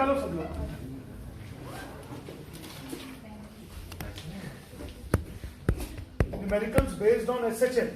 निकालो सब लोग। Numericals based on SHM.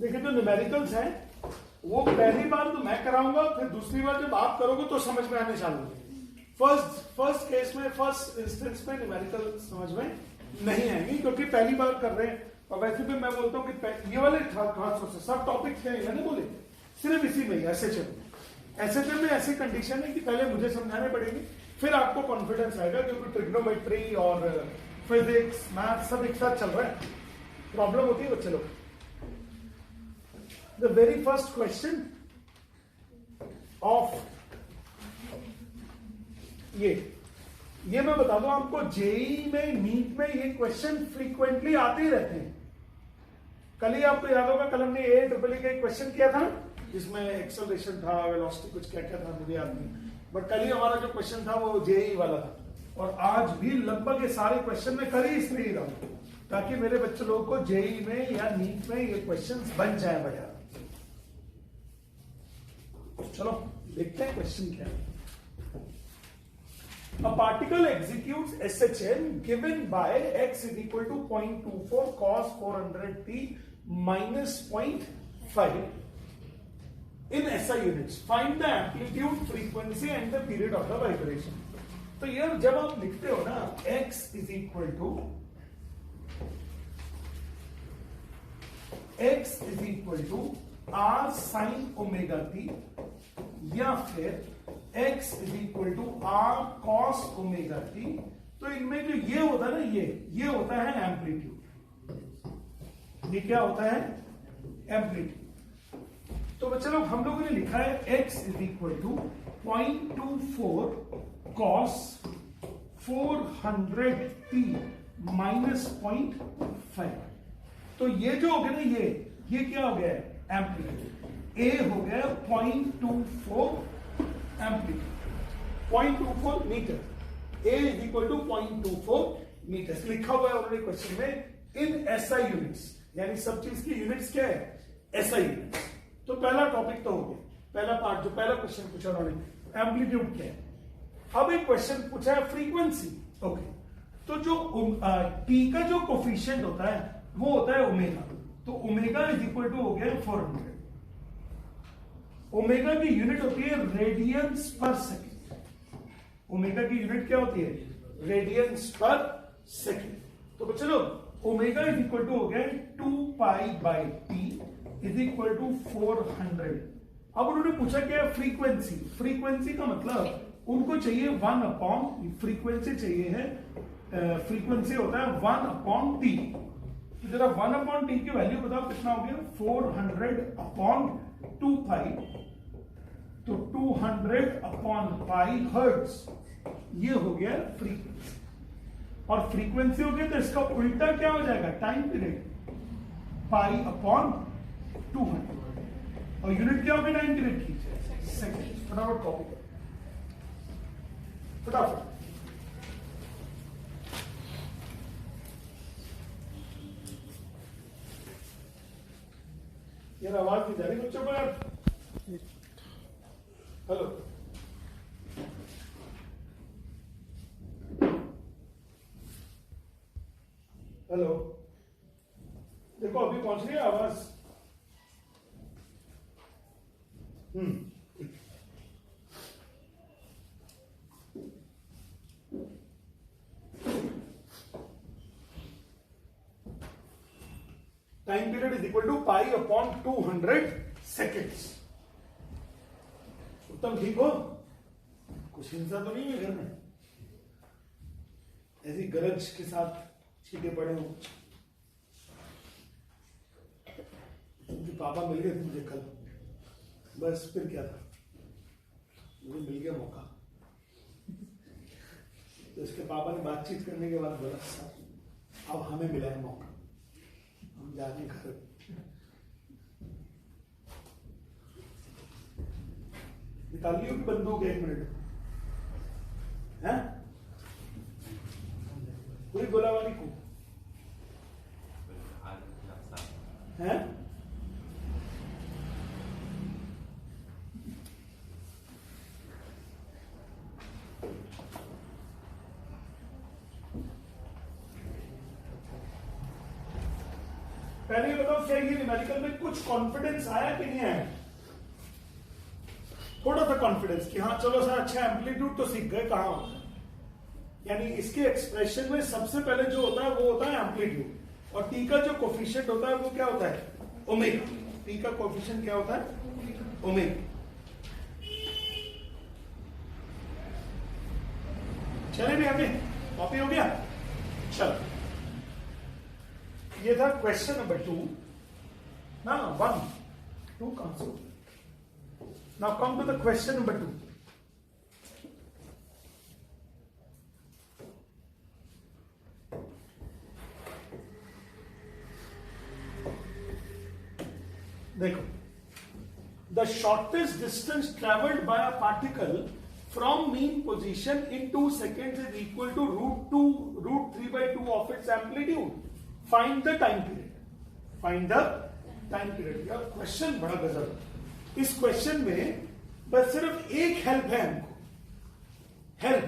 देखिए जो न्यूमेरिकल्स हैं वो पहली बार तो मैं कराऊंगा, फिर दूसरी बार जब आप करोगे तो समझ में आने चालू होगी। फर्स्ट केस में, फर्स्ट इंस्टेंस में न्यूमेरिकल समझ में नहीं आएंगी क्योंकि पहली बार कर रहे हैं। और वैसे भी मैं बोलता हूँ कि ये वाले खास से सब टॉपिक थे मैंने बोले सिर्फ इसी में एसएचएम में ऐसी कंडीशन है कि पहले मुझे समझाने पड़ेंगे, फिर आपको कॉन्फिडेंस आएगा क्योंकि ट्रिग्नोमेट्री और फिजिक्स मैथ सब एक साथ चल रहा है, प्रॉब्लम होती है बच्चे लोग। The very first question of ये मैं बता दूं आपको, जेई में, नीट में ये क्वेश्चन फ्रीक्वेंटली आते ही रहते हैं। कल ही आपको याद होगा, कल हमने AEEE का एक क्वेश्चन किया था जिसमें एक्सेलरेशन था, वेलोसिटी, कुछ क्या क्या था मुझे याद नहीं, बट कल ही हमारा जो क्वेश्चन था वो जेई वाला था। और आज भी लगभग ये सारे क्वेश्चन में कर ही इसलिए रहा हूं ताकि मेरे बच्चे लोगों को जेई में या नीट में ये क्वेश्चन बन जाए बढ़िया। चलो देखते हैं क्वेश्चन क्या है। A particle executes SHM given by x is equal to 0.24 cos 400t minus 0.5 in SI units. Find the amplitude, frequency and the period of the vibration. तो यार जब आप लिखते हो ना x is equal to r sin omega t या फिर x is equal to r cos omega t, तो इनमें जो ये होता है ना, ये होता है एम्पलीट्यूड। ये क्या होता है? एम्पलीट्यूड। तो बच्चे लोग हम लोगों ने लिखा है x is equal to 0.24 cos 400t minus 0.5। तो ये जो हो गया ना, ये क्या हो गया? एम्पलीट्यूड। A हो गया 0.24 amplitude, 0.24 metre. A is equal to 0.24 metre लिखा हुआ है ऑलरेडी क्वेश्चन में इन SI यूनिट्स, यानी सब चीज की यूनिट्स क्या है? SI units. तो पहला टॉपिक तो हो गया, पहला पार्ट, जो पहला क्वेश्चन पूछा उन्होंने एम्पलीट्यूड क्या है। अब एक क्वेश्चन पूछा है फ्रीक्वेंसी। ओके, तो जो T का जो कोफिशिएंट होता है वो होता है ओमेगा। तो ओमेगा इज इक्वल टू हो गया 400। ओमेगा की यूनिट होती है रेडियंस पर सेकेंड। ओमेगा की यूनिट क्या होती है? रेडियंस पर सेकेंड। तो चलो ओमेगा इज इक्वल टू हो गया 2 pi by t is equal to 400। अब उन्होंने पूछा क्या? फ्रीक्वेंसी। फ्रीक्वेंसी का मतलब उनको चाहिए 1 अपॉन, फ्रीक्वेंसी चाहिए है, फ्रीक्वेंसी होता है 1 अपॉन टी। तो जरा 1 अपॉन टी की वैल्यू बताओ कितना हो गया? 400 अपॉन 2 पाई, तो 200 अपॉन पाई हर्ट्ज, ये हो गया फ्रीक्वेंसी। और फ्रीक्वेंसी हो गया तो इसका उल्टा क्या हो जाएगा? टाइम पीरियड, पाई अपॉन 200। और यूनिट क्या हो गया टाइम पीरियड की? सेकेंड। फटाफट कॉपी करो, फटाफट। यार आवाज नहीं जा रही बच्चों को यार। हेलो, हेलो, देखो अभी पहुंच रही है आवाज। Time period is equal to pi upon 200 seconds. Uttam ठीक हो? कुछ हिंसा तो नहीं है घर में? ऐसी गरज के साथ छीटे पड़े हो? मुझे पापा मिल गए थे मुझे कल, बस फिर क्या था, मुझे मिल गया मौका। तो इसके पापा ने बातचीत करने के बाद बोला सर अब हमें मिला है मौका, हम जाने घर। निकाल लियो कि बंदूक 1 मिनट है पूरी गोलाबारी को है। पहले ये बताओ क्या ये न्यूमेरिकल में कुछ कॉन्फिडेंस आया कि नहीं आया? थोड़ा सा कॉन्फिडेंस कि हाँ चलो सर अच्छा एम्पलीट्यूड तो सीख गए कहां होता है। यानी इसके एक्सप्रेशन में सबसे पहले जो होता है वो होता है एम्पलीट्यूड, और टी का जो कोफिशिएंट होता है वो क्या होता है? ओमेगा। टी का कोफिशिएंट क्या होता है? ओमेगा। चले भी आगे, कॉपी हो गया? चलो ये था क्वेश्चन नंबर 2 ना 1 2 कौन सा? Now come to the question number 2। देखो, the shortest distance travelled by a particle from mean position in 2 seconds is equal to root 3 by 2 of its amplitude. Find the time period. Find the time period. यार question बड़ा गजब। इस question में बस सिर्फ एक help है हमको, हेल्प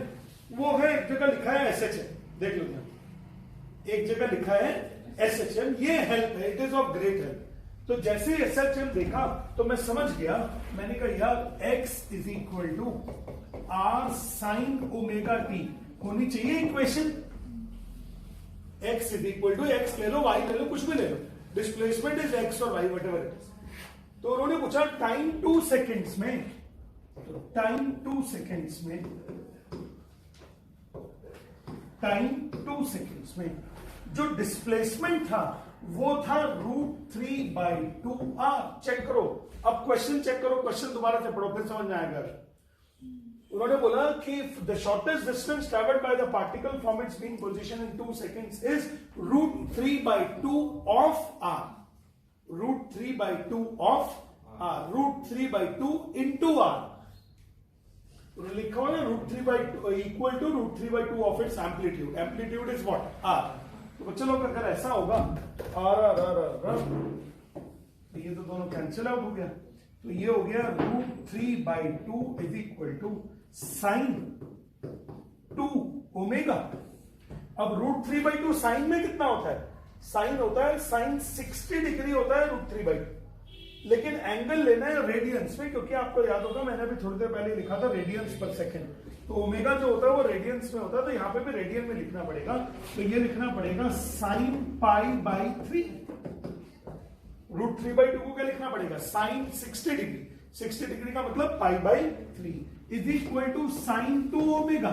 वो है एक जगह लिखा है SHM, देख लो एक जगह लिखा है SHM, ये हेल्प है, it is of great help. तो जैसे SHM देखा तो मैं समझ गया, मैंने कहा यार x is equal to r sine omega t होनी चाहिए equation. x is equal to x ले लो, y ले लो, कुछ भी ले लो, डिस्प्लेसमेंट इज x और y whatever it is. तो उन्होंने पूछा टाइम 2 सेकेंड्स में, तो टाइम 2 सेकेंड्स में, टाइम 2 सेकेंड्स में जो डिस्प्लेसमेंट था वो था √3/2r। चेक करो, अब क्वेश्चन चेक करो, क्वेश्चन दोबारा से पढ़ो फिर समझ में आएगा। उन्होंने बोला कि the shortest distance travelled by the particle from its being position in 2 seconds is √3/2 of r, √3/2 of r, √3/2 into r। लिखा हुआ है √3/2 equal to √3/2 of its amplitude. Amplitude is what? r। तो बच्चों लोग अगर ऐसा होगा r ये तो दोनों कैंसिल आउट हो गया, तो ये हो गया √3/2 is equal to sine 2 omega. अब √3/2 साइन में कितना होता है? साइन होता है, साइन 60 डिग्री होता है √3/2, लेकिन एंगल लेना है रेडियंस में, क्योंकि आपको याद होगा मैंने अभी थोड़ी देर पहले लिखा था रेडियंस पर सेकेंड, तो ओमेगा जो होता है वो रेडियंस में होता है, तो यहां पे भी रेडियन में लिखना पड़ेगा। तो ये लिखना पड़ेगा साइन π/3। √3/2 को क्या लिखना पड़ेगा? साइन 60 डिग्री, 60 डिग्री का मतलब π/3 is equal to sine 2 omega.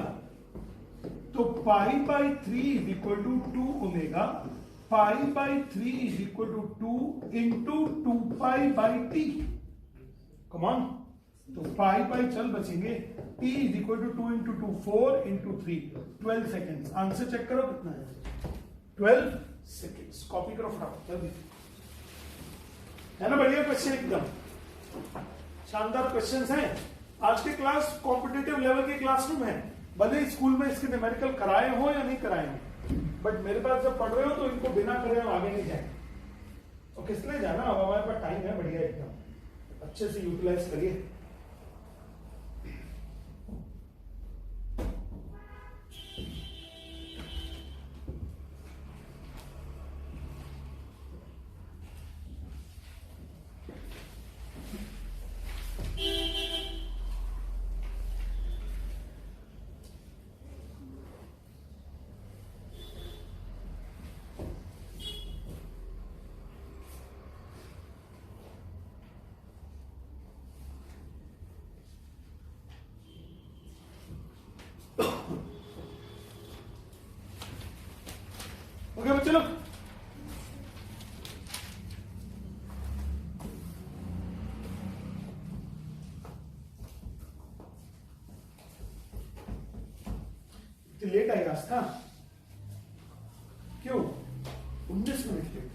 तो π/3 is equal to 2 omega, π/3 is equal to 2 into 2π/t। Come on, तो पाई चल बचेंगे, t is equal to 2 into 2 4 into 3 12 seconds. Answer check करो कितना है? 12 सेकेंड्स। कॉपी करो फटाफट जल्दी, है ना? बढ़िया क्वेश्चन, एकदम शानदार क्वेश्चंस हैं। आज की क्लास कॉम्पिटिटिव लेवल की क्लासरूम है, भले स्कूल में इसके न्यूमेरिकल कराए हो या नहीं कराए हो, बट मेरे पास जब पढ़ रहे हो तो इनको बिना करे हम आगे नहीं जाए। और किस लिए जाना, अब हमारे पास टाइम है बढ़िया, एकदम अच्छे से यूटिलाइज करिए। ओके चलो, इतनी लेट आई आस्था, क्यों? 19 मिनट लेट,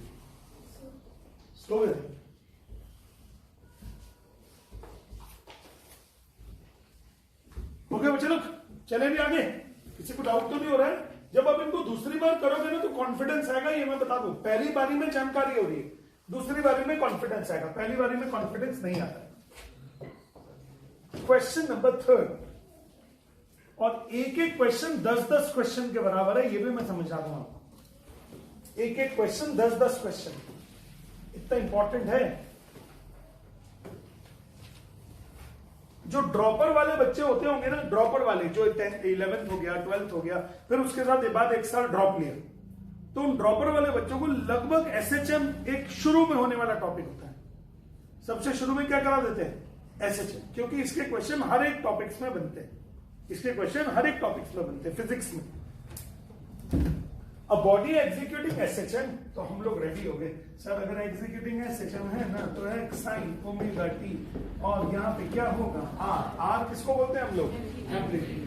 सो गए थे। ओके चलो चले भी आगे, किसी को डाउट तो नहीं हो रहा है? जब आप इनको दूसरी बार करोगे ना तो कॉन्फिडेंस आएगा, ये मैं बता दूं। पहली बारी में जानकारी हो रही है, दूसरी बारी में कॉन्फिडेंस आएगा, पहली बारी में कॉन्फिडेंस नहीं आता। क्वेश्चन नंबर 3, और एक एक क्वेश्चन 10-10 क्वेश्चन के बराबर है, ये भी मैं समझा दूंगा आपको। एक एक क्वेश्चन 10-10 क्वेश्चन, इतना इंपॉर्टेंट है। जो ड्रॉपर वाले बच्चे होते होंगे ना, ड्रॉपर वाले जो 10th 11th हो गया, 12th हो गया, फिर उसके साथ बाद एक साल ड्रॉप लिया, तो उन ड्रॉपर वाले बच्चों को लगभग एसएचएम एक शुरू में होने वाला टॉपिक होता है। सबसे शुरू में क्या करा देते हैं? एसएचएम, क्योंकि इसके क्वेश्चन हर एक टॉपिक्स में बनते हैं, इसके क्वेश्चन हर एक टॉपिक्स में बनते हैं फिजिक्स में। अब बॉडी एग्जीक्यूटिंग एसएचएम, तो हम लोग रेडी हो गए सर। अगर एग्जीक्यूटिंग एसएचएम है ना, तो है साइन ओमेगा टी, और यहाँ पे क्या होगा? आर। आर किसको बोलते हैं हम लोग? Amplitude.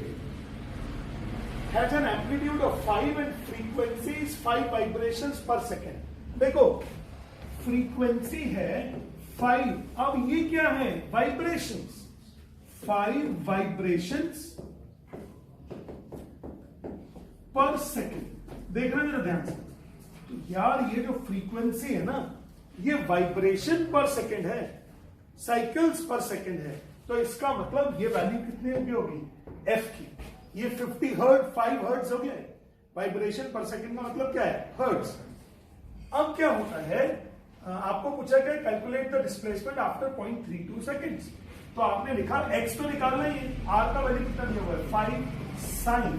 Has an amplitude of 5 and frequencies 5 vibrations पर सेकेंड। देखो फ्रीक्वेंसी है 5, अब ये क्या है? वाइब्रेशंस, 5 वाइब्रेशंस पर सेकेंड। देख रहे हैं जरा ध्यान से, तो यार ये जो फ्रीक्वेंसी है ना, ये वाइब्रेशन पर सेकेंड है, साइकिल्स पर सेकेंड है, तो इसका मतलब ये वैल्यू कितने की होगी? एफ की। ये 50 हर्ट्ज 5 हर्ट्ज हो गया। वाइब्रेशन पर सेकेंड का मतलब क्या है? हर्ट्ज। अब क्या होता है, आपको पूछा गया calculate the displacement after 0.32 seconds, तो आपने लिखा एक्स तो निकालना ही है, आर का वैल्यू कितना दिया हुआ है? 5 साइन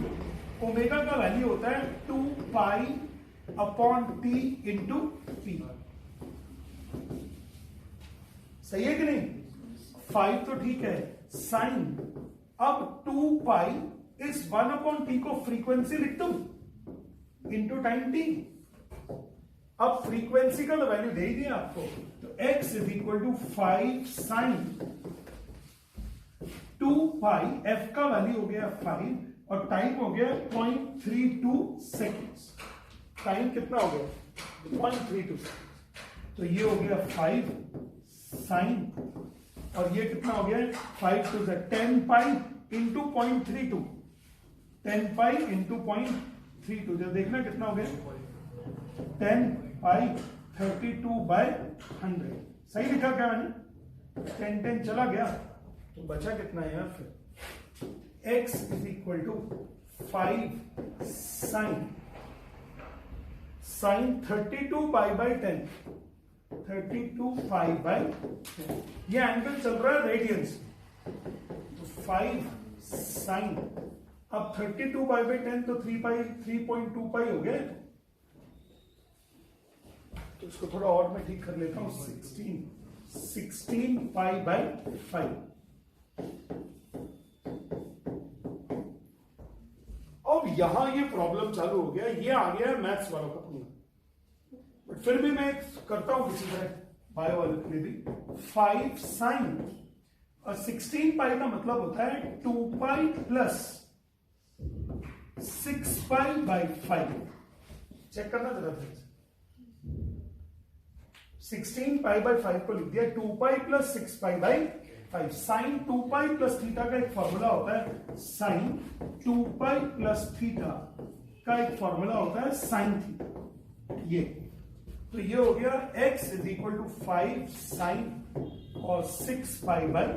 ओमेगा का वैल्यू होता है 2 pi upon T into P. सही है कि नहीं? 5 तो ठीक है, साइन, अब 2 पाई इस 1 अपॉन टी को फ्रीक्वेंसी लिख दूं इंटू टाइम टी। अब फ्रीक्वेंसी का तो वैल्यू दे ही दिया आपको, तो x is equal to 5 sine 2 pi, f का वैल्यू हो गया 5 और टाइम हो गया 0.32 सेकेंड्स। टाइम कितना हो गया? 0.32 सेकेंड्स। तो ये हो गया 5 साइन, और ये कितना हो गया? 5 to 10 pi into 0.32, 10 pi into 0.32, जो देखना कितना हो गया? 10 पाई 32/100। सही लिखा क्या मैंने? 10 चला गया, तो बचा कितना है यार? फिर x is equal to 5 sine 32 पाई/10, 32 पाई/10। ये एंगल चल रहा है रेडियंस, तो 5 साइन, अब 32 पाई/10 तो 3.2 पाई हो गए। तो इसको थोड़ा और मैं ठीक कर लेता हूं, 16 पाई/5। अब यहां ये प्रॉब्लम चालू हो गया, ये आ गया मैथ्स वालों का प्रॉब्लम, बट फिर भी मैं करता हूं किसी तरह बायो वाले के लिए भी। 5 साइन और 16 पाई का मतलब होता है 2 पाई प्लस 6 पाई/5। चेक करना जरा फिर। 16 पाई/5 को लिख दिया 2 पाई प्लस 6 पाई/5। साइन 2 पाई प्लस थीटा का एक फॉर्मूला होता है साइन 2 पाई प्लस थीटा का एक फॉर्मूला होता है साइन थीटा। ये तो ये हो गया x is equal to 5 sine और 6 पाई/5।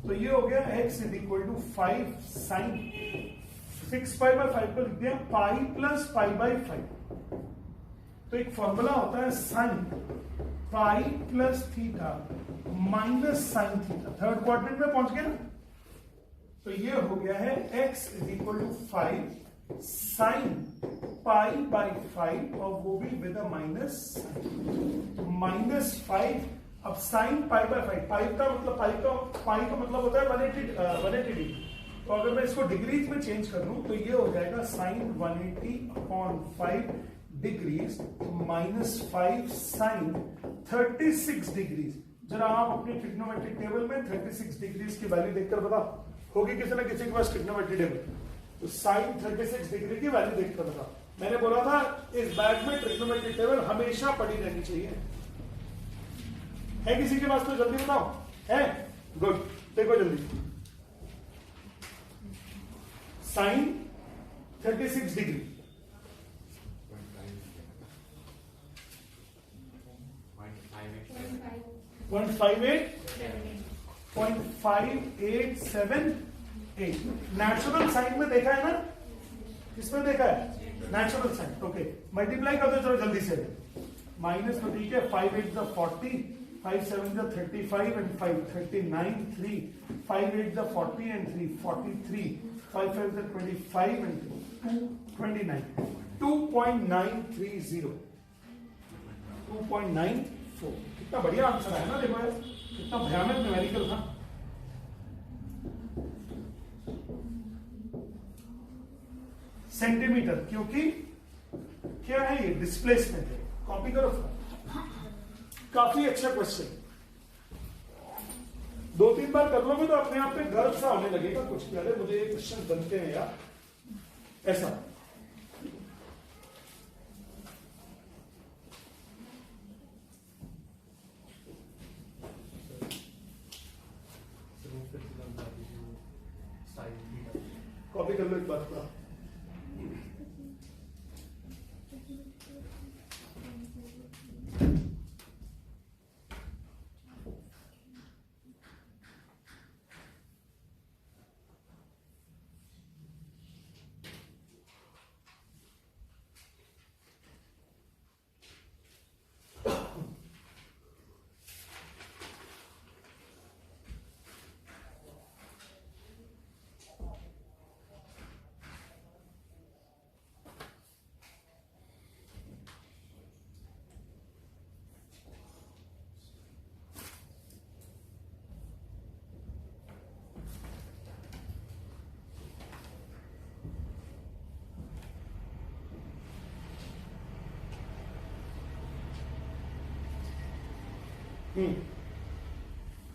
तो ये हो गया x is equal to 5 sine 6 पाई/5 को लिख दिया पाई प्लस पाई/5। तो एक फॉर्मूला होता है sine pi plus theta minus sine theta. Third quadrant में पहुंच गए ना, तो ये हो गया है x is equal to 5 sine पाई/5 और वो भी विद अ माइनस -5। अब साइन पाई/5, पाई का मतलब होता है 180 डिग्री। तो अगर मैं इसको डिग्रीज में चेंज कर लूं तो ये हो जाएगा साइन 180/5 डिग्रीज -5 साइन 36 डिग्रीज। जरा आप अपनी ट्रिग्नोमेट्रिक टेबल में 36 डिग्रीज की वैल्यू देखकर बता, होगी किसी ना किसी के पास ट्रिग्नोमेट्रिक टेबल? तो साइन 36 डिग्री की वैल्यू देखकर बताओ। मैंने बोला था इस बैग में ट्रिग्नोमेट्रिक टेबल हमेशा पड़ी रहनी चाहिए। है किसी के पास? तो जल्दी बताओ। है? गुड, देखो जल्दी। साइन 36 डिग्री 0.5878 नेचुरल साइन में देखा है ना? किसमें देखा है? Natural sign. ओके, मल्टीप्लाई कर दो चलो जल्दी से। माइनस तो ठीक है, 5 8 the 40, 5 7 the 35 and 5 39 3, 5 8 the 40 and 3 43, 5 5 the 25 and 2 29, 2.930, 2.94। कितना बढ़िया आंसर है ना? देखो यार कितना भयानक न्यूमेरिकल था। सेंटीमीटर, क्योंकि क्या है ये? डिस्प्लेसमेंट है। कॉपी करो। काफी अच्छा क्वेश्चन, 2-3 बार कर लोगे तो अपने आप में गर्व सा होने लगेगा कुछ कि अरे मुझे ये क्वेश्चन बनते हैं यार, ऐसा। कॉपी कर लो एक बार पूरा।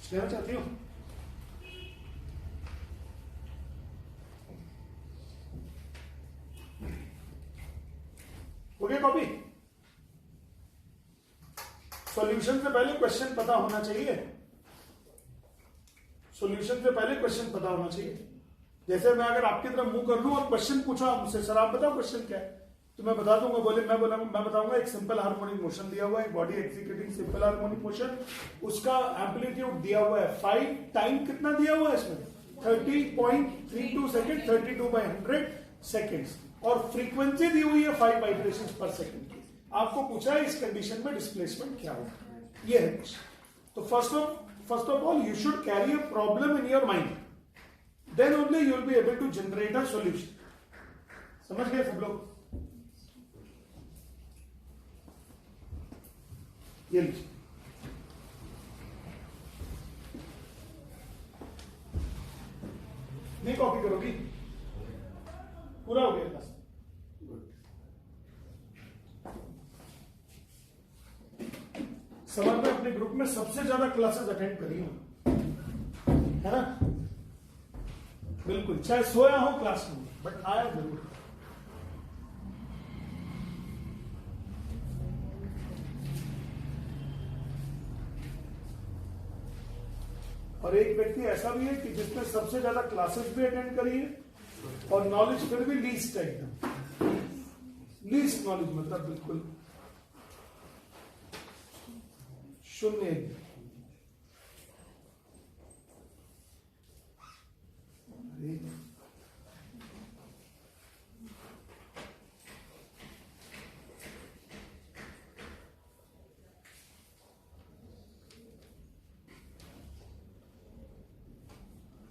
कहना चाहती हूँ हो गया कॉपी? सॉल्यूशन से पहले क्वेश्चन पता होना चाहिए। सॉल्यूशन से पहले क्वेश्चन पता होना चाहिए। जैसे मैं अगर आपकी तरफ मुंह कर लूं और क्वेश्चन पूछा मुझसे, सर आप बताओ क्वेश्चन क्या है, तो मैं बता दूंगा। बोले मैं बताऊंगा एक सिंपल हार्मोनिक मोशन दिया हुआ है, body executing simple harmonic motion, उसका एम्पलीट्यूड दिया हुआ है 5, टाइम कितना दिया हुआ है इसमें 30.32 सेकेंड, 32/100 सेकेंड्स, और फ्रीक्वेंसी दी हुई है 5 वाइब्रेशंस पर सेकेंड की। आपको पूछा है इस कंडीशन में डिस्प्लेसमेंट क्या होगा, ये है। तो first of all you should carry a problem in your mind, then only you will be able to generate a solution. समझ गए सब लोग? ये लीजिए, नहीं कॉपी करोगी? पूरा हो गया क्लास? समर में अपने ग्रुप में सबसे ज्यादा क्लासेस अटेंड करी हूं, है ना? बिल्कुल, चाहे सोया हो क्लास में, बट आया जरूर। और एक व्यक्ति ऐसा भी है कि जिसने सबसे ज्यादा क्लासेस भी अटेंड करी है और नॉलेज फिर भी लीस्ट है, एकदम लीस्ट नॉलेज, मतलब बिल्कुल शून्य।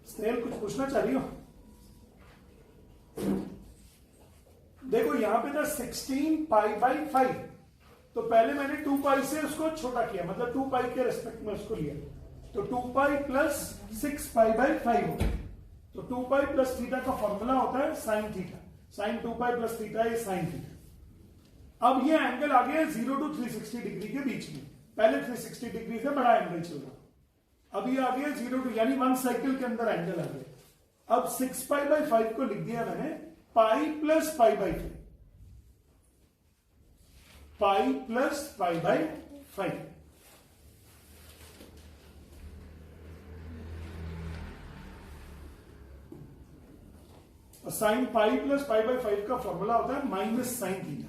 स्नेहल कुछ पूछना चाह रही हो? देखो यहां पे था 16π/5, तो पहले मैंने 2π से उसको छोटा किया, मतलब 2π के रेस्पेक्ट में उसको लिया, तो 2π + 6π/5 हो गया। तो 2π + थीटा का फॉर्मूला होता है sin theta, sin 2π + theta is sin theta. अब ये एंगल आ गया 0 to 360 डिग्री के बीच में, पहले 360 डिग्री से बड़ा एंगल चल रहा, अभी आ गया 0 to, यानी 1 साइकिल के अंदर एंगल आ गया। अब 6 पाई बाई 5 को लिख दिया मैंने pi plus pi by 5, pi plus pi by 5। Sine pi plus pi by 5 का फॉर्मूला होता है माइनस साइन थीटा।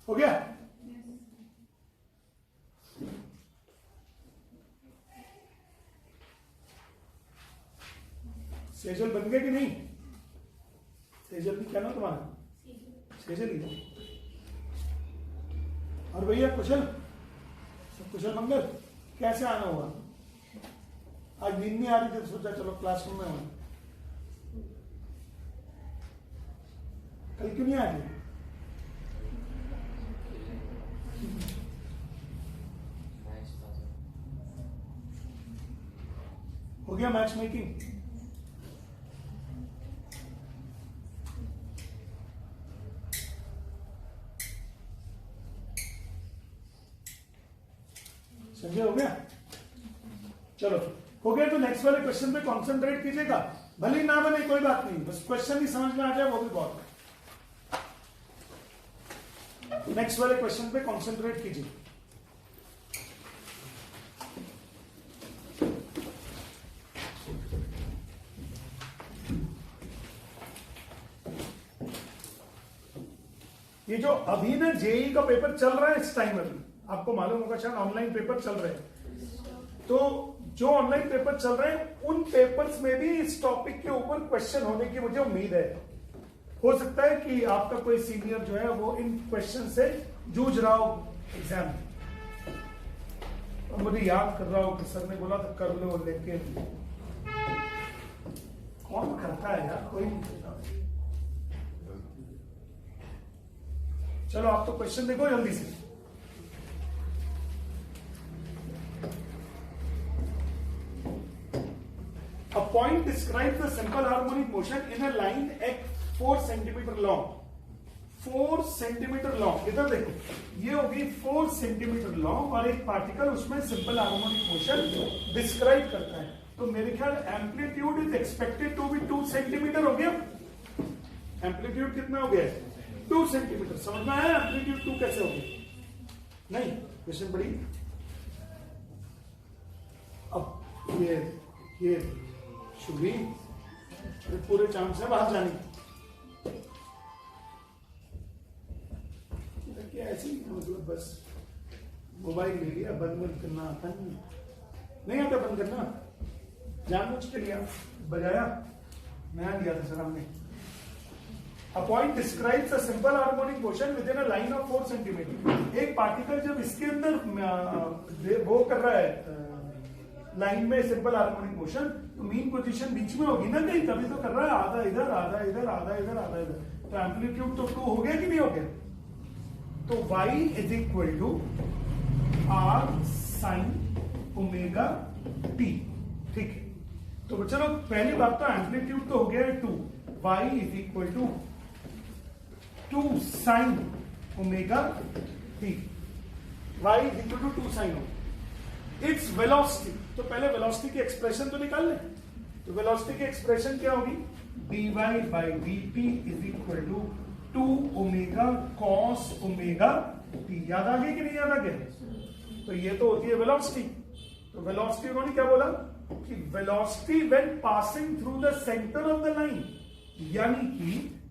हो गया? सेजल बन गया कि नहीं? सेजल भी क्या ना तुम्हारा? सेजल ही। और भैया कुशल, सब कुशल मंगल? कैसे आना होगा? आज नींद नहीं आ रही थी तो सोचा चलो क्लासरूम में आना। कल क्यों नहीं आ रही? हो गया मैच मेकिंग? समझे? हो गया? चलो हो गया। तो नेक्स्ट वाले क्वेश्चन पे कंसंट्रेट कीजिएगा, भले ही ना बने कोई बात नहीं, बस क्वेश्चन ही समझ में आ जाए वो भी बहुत है। नेक्स्ट वाले क्वेश्चन पे कंसंट्रेट कीजिए। ये जो अभी ना जेई का पेपर चल रहा है इस टाइम, अभी आपको मालूम होगा शायद ऑनलाइन पेपर चल रहे हैं, तो जो ऑनलाइन पेपर चल रहे हैं उन पेपर्स में भी इस टॉपिक के ऊपर क्वेश्चन होने की मुझे उम्मीद है। हो सकता है कि आपका कोई सीनियर जो है वो इन क्वेश्चन से जूझ रहा हो एग्जाम में, और मुझे याद कर रहा हो कि सर ने बोला था कर लो, लेकिन कौन करता है यार, कोई नहीं करता। चलो आप तो क्वेश्चन देखो जल्दी से। A point describes the simple harmonic motion in a line x 4 centimetre long, 4 centimetre long. इधर देखो, ये होगी 4 सेंटीमीटर लॉन्ग और एक पार्टिकल उसमें सिंपल हार्मोनिक मोशन डिस्क्राइब करता है। तो मेरे ख्याल amplitude is expected to be 2 centimetre हो गया। एम्पलीट्यूड कितना हो गया? 2 सेंटीमीटर। समझ में आया एम्पलीट्यूड 2 कैसे हो गया? नहीं, क्वेश्चन बड़ी। अब ये शुभी पूरे चांस है बाहर जाने की, क्या ऐसी मतलब बस मोबाइल ले लिया, बंद करना आता नहीं आता, बंद करना जानबूझ के लिया, बजाया नया लिया था सर हमने। A point describes a simple harmonic motion within a line of 4 centimetre. एक पार्टिकल जब इसके अंदर वो कर रहा है लाइन में सिंपल हार्मोनिक मोशन, तो मीन पोजीशन बीच में होगी ना कहीं, तभी तो कर रहा है आधा इधर आधा इधर आधा इधर आधा इधर, तो एम्पलीट्यूड तो 2 हो गया कि नहीं हो गया? तो y is equal to r sine omega t। ठीक है, तो चलो पहली बात तो एम्पलीट्यूड तो हो गया 2, y is equal to 2 sine omega t, y is equal to 2 sine. Its velocity, तो पहले वेलोसिटी की एक्सप्रेशन तो निकाल ले। तो वेलोसिटी की एक्सप्रेशन क्या होगी? dy by dt is equal to 2 omega cos omega t। याद आ गया कि नहीं याद आ गया? तो ये तो होती है वेलोसिटी। तो वेलोसिटी उन्होंने क्या बोला कि velocity when passing through the centre of the line, यानी कि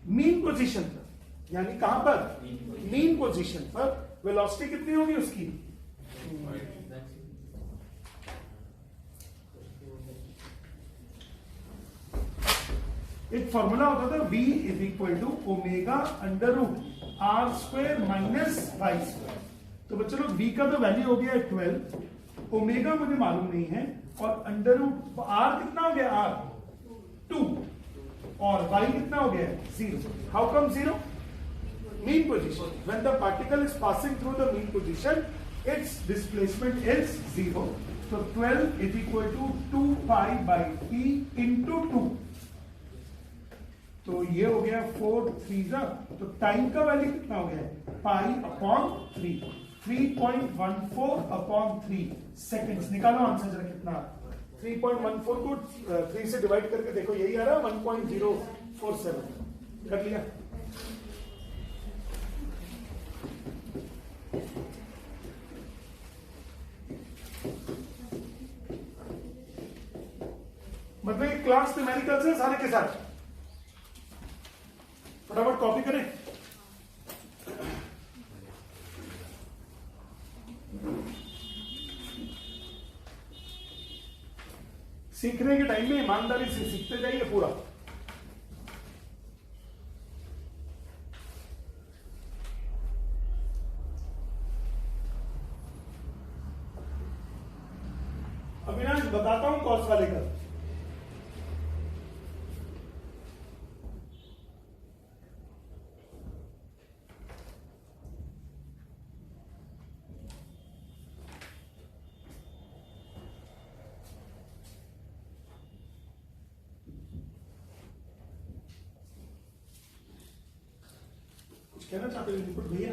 मीन पोजीशन पर, यानी कहां पर? मीन पोजीशन पर वेलोसिटी कितनी होगी उसकी? एक फॉर्मूला होता था v is equal to omega under root are square minus Y square. तो बच्चों लोग v का तो वैल्यू हो गया 12, ओमेगा मुझे मालूम नहीं है, और अंडर रूट आर कितना हो गया, आर 2, और y कितना हो गया 0। How come 0? Mean position, when the particle is passing through the mean position its displacement is 0. So 12 is equal to 2 pi by t into 2. तो ये हो गया 4 3 जा, तो टाइम का वैल्यू कितना हो गया पाई अपॉन 3, 3.14 अपॉन 3 सेकेंड्स। निकालो आंसर जरा कितना, 3.14 को 3 से डिवाइड करके देखो, यही आ रहा है 1.047। कर लिया? मतलब ये क्लास न्यूमेरिकल्स है सारे के साथ। फटाफट कॉपी करें। सीखने के टाइम में ईमानदारी से सीखते जाइए पूरा। अविनाश बताता हूं कॉस वाले का। कहना चाहते हो इनपुट भैया?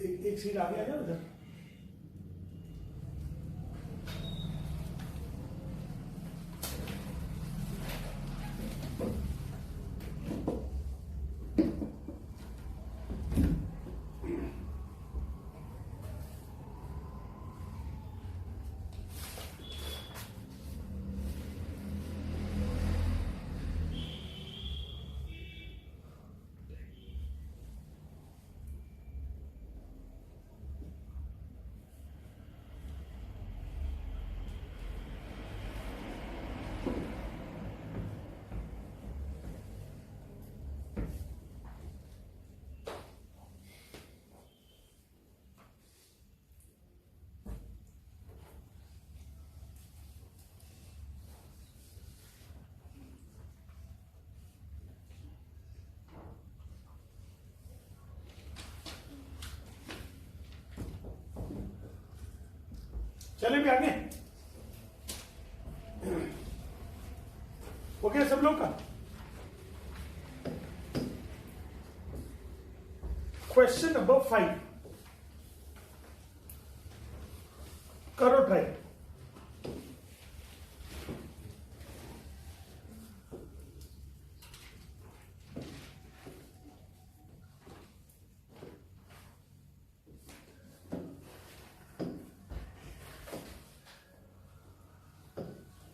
एक सीट आगे आ जाओ उधर। चले भी आगे हो गया सब लोग का। क्वेश्चन नंबर 5 करो ट्राई।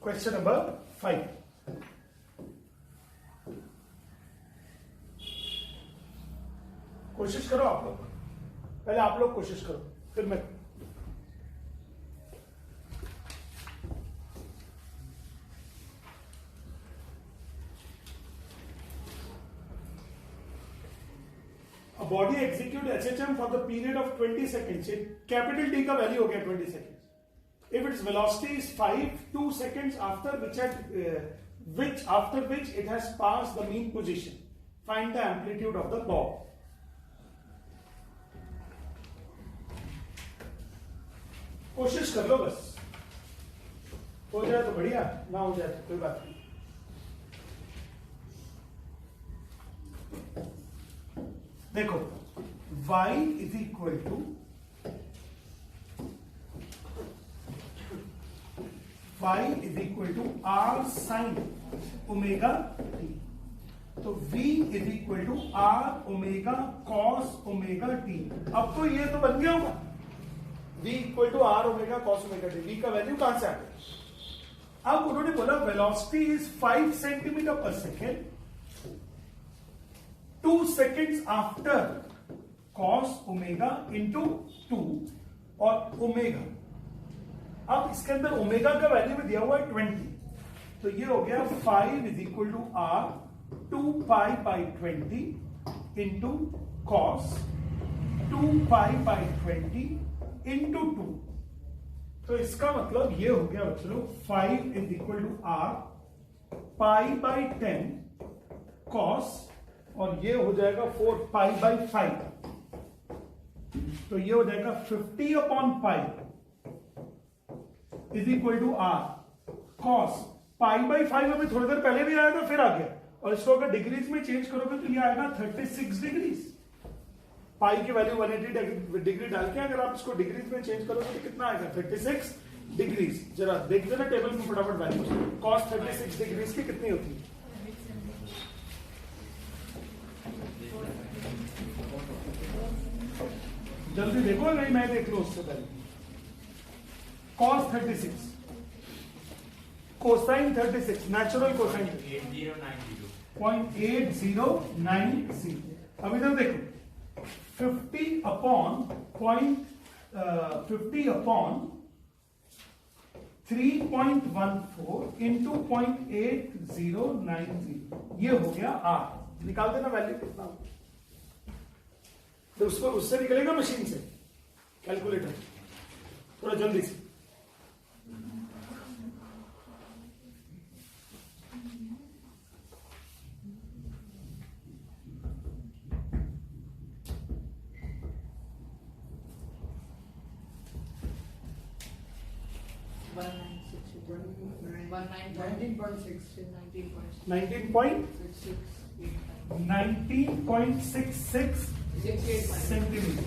क्वेश्चन नंबर 5, कोशिश करो आप लोग, पहले आप लोग कोशिश करो फिर मैं। A body execute HHM for the period of 20 seconds. Capital T का वैल्यू हो गया 20 seconds. If its velocity is 5, 2 seconds after which it has passed the mean position. Find the amplitude of the ball. कोशिश कर लो बस, हो जाए तो बढ़िया, ना हो जाए तो कोई बात नहीं। देखो y is equal to r sin omega t, तो v is equal to r omega cos omega t। अब तो ये तो बन गया होगा v equal to r omega cos omega t. v का वैल्यू कहां से आ गया? अब उन्होंने बोला वेलोसिटी इज 5 सेंटीमीटर पर second 2 seconds after cos omega into 2 और ओमेगा। अब इसके अंदर ओमेगा का वैल्यू में दिया हुआ है 20, तो ये हो गया 5 is equal to r 2 pi by 20 into cos 2 pi by 20 into 2। तो इसका मतलब ये हो गया बच्चों 5 is equal to r pi by 10 cos, और ये हो जाएगा 4 पाई बाई 5, तो ये हो जाएगा 50 upon pi is equal to r cos pi by 5। अभी थोड़ी देर पहले भी आया था, फिर आ गया, और इसको अगर डिग्रीज में चेंज करोगे तो ये आएगा 36 डिग्रीज। पाई की वैल्यू 180 डिग्री डाल के अगर आप इसको डिग्रीज में चेंज करोगे तो कितना आएगा 36 डिग्रीज। जरा देख देना टेबल में फटाफट वैल्यू, कॉस 36 डिग्रीज की कितनी होती है। जल्दी देखो, नहीं मैं देख लो उससे पहले। cos 36, cosine 36, natural cosine 0.8090। अब इधर देखो 50 अपॉन 3.14 इंटू 0.8090, ये हो गया आर। निकाल देना वैल्यू कितना हो, तो उसको उससे निकलेगा मशीन से, कैलकुलेटर, थोड़ा जल्दी से। सेंटीमीटर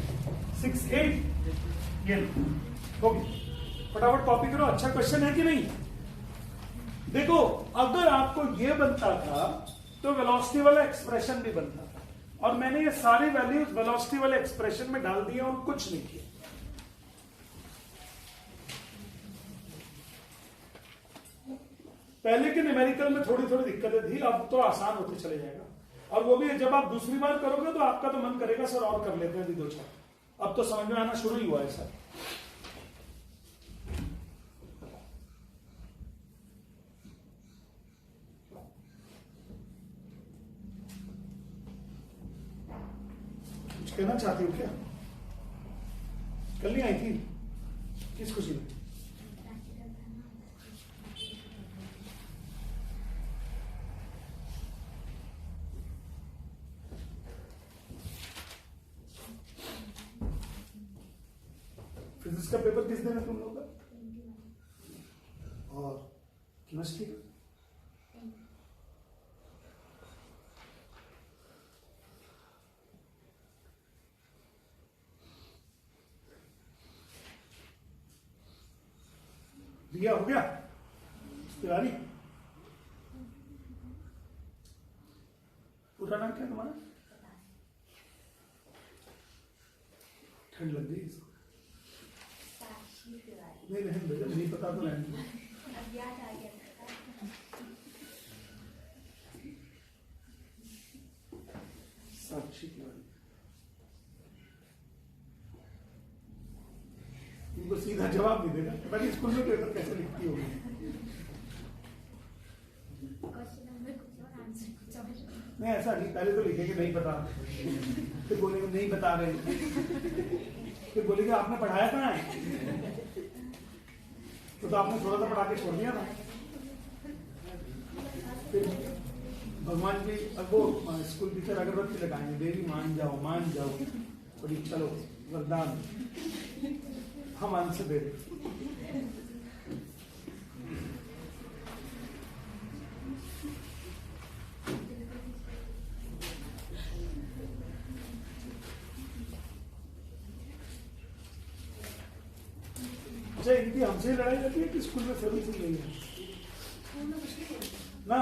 68 ये हो गया। फटाफट कॉपी करो, अच्छा क्वेश्चन है कि नहीं। देखो अगर आपको ये बनता था तो वेलोसिटी वाला एक्सप्रेशन भी बनता था, और मैंने ये सारी वैल्यूज वेलोसिटी वाले एक्सप्रेशन में डाल दिया और कुछ नहीं किया। पहले के न्यूमेरिकल में थोड़ी थोड़ी दिक्कतें थी, अब तो आसान होते चले जाएगा। और वो भी जब आप दूसरी बार करोगे तो आपका तो मन करेगा सर और कर लेते हैं दो चार। अब तो समझ में आना शुरू ही हुआ है सर। कुछ कहना चाहती हो क्या? कल नहीं आई थी, किस खुशी में? फिजिक्स का पेपर किस दिन है तुम लोगों का? और केमिस्ट्री का? दिया हो गया तैयारी? पूरा नाम क्या तुम्हारा? ठंड लग गई इसको? नहीं रहने दो, नहीं पता तो रहने दो। साक्षी तिवारी, उनको सीधा जवाब नहीं देगा, बड़ी स्कूल में पेपर कैसे लिखती होगी? नहीं ऐसा नहीं, पहले तो लिखेंगे नहीं पता, फिर बोलेंगे नहीं बता रहे, फिर बोलेंगे आपने पढ़ाया कहाँ है? तो आपने थोड़ा सा पढ़ा के छोड़ दिया ना। फिर भगवान की अब वो स्कूल टीचर अगरबत्ती लगाएंगे, देवी मान जाओ बड़ी चलो वरदान हम आंसर दे रहे। अच्छा इनकी हमसे लड़ाई रहती है कि स्कूल में सर्विस ही नहीं है ना?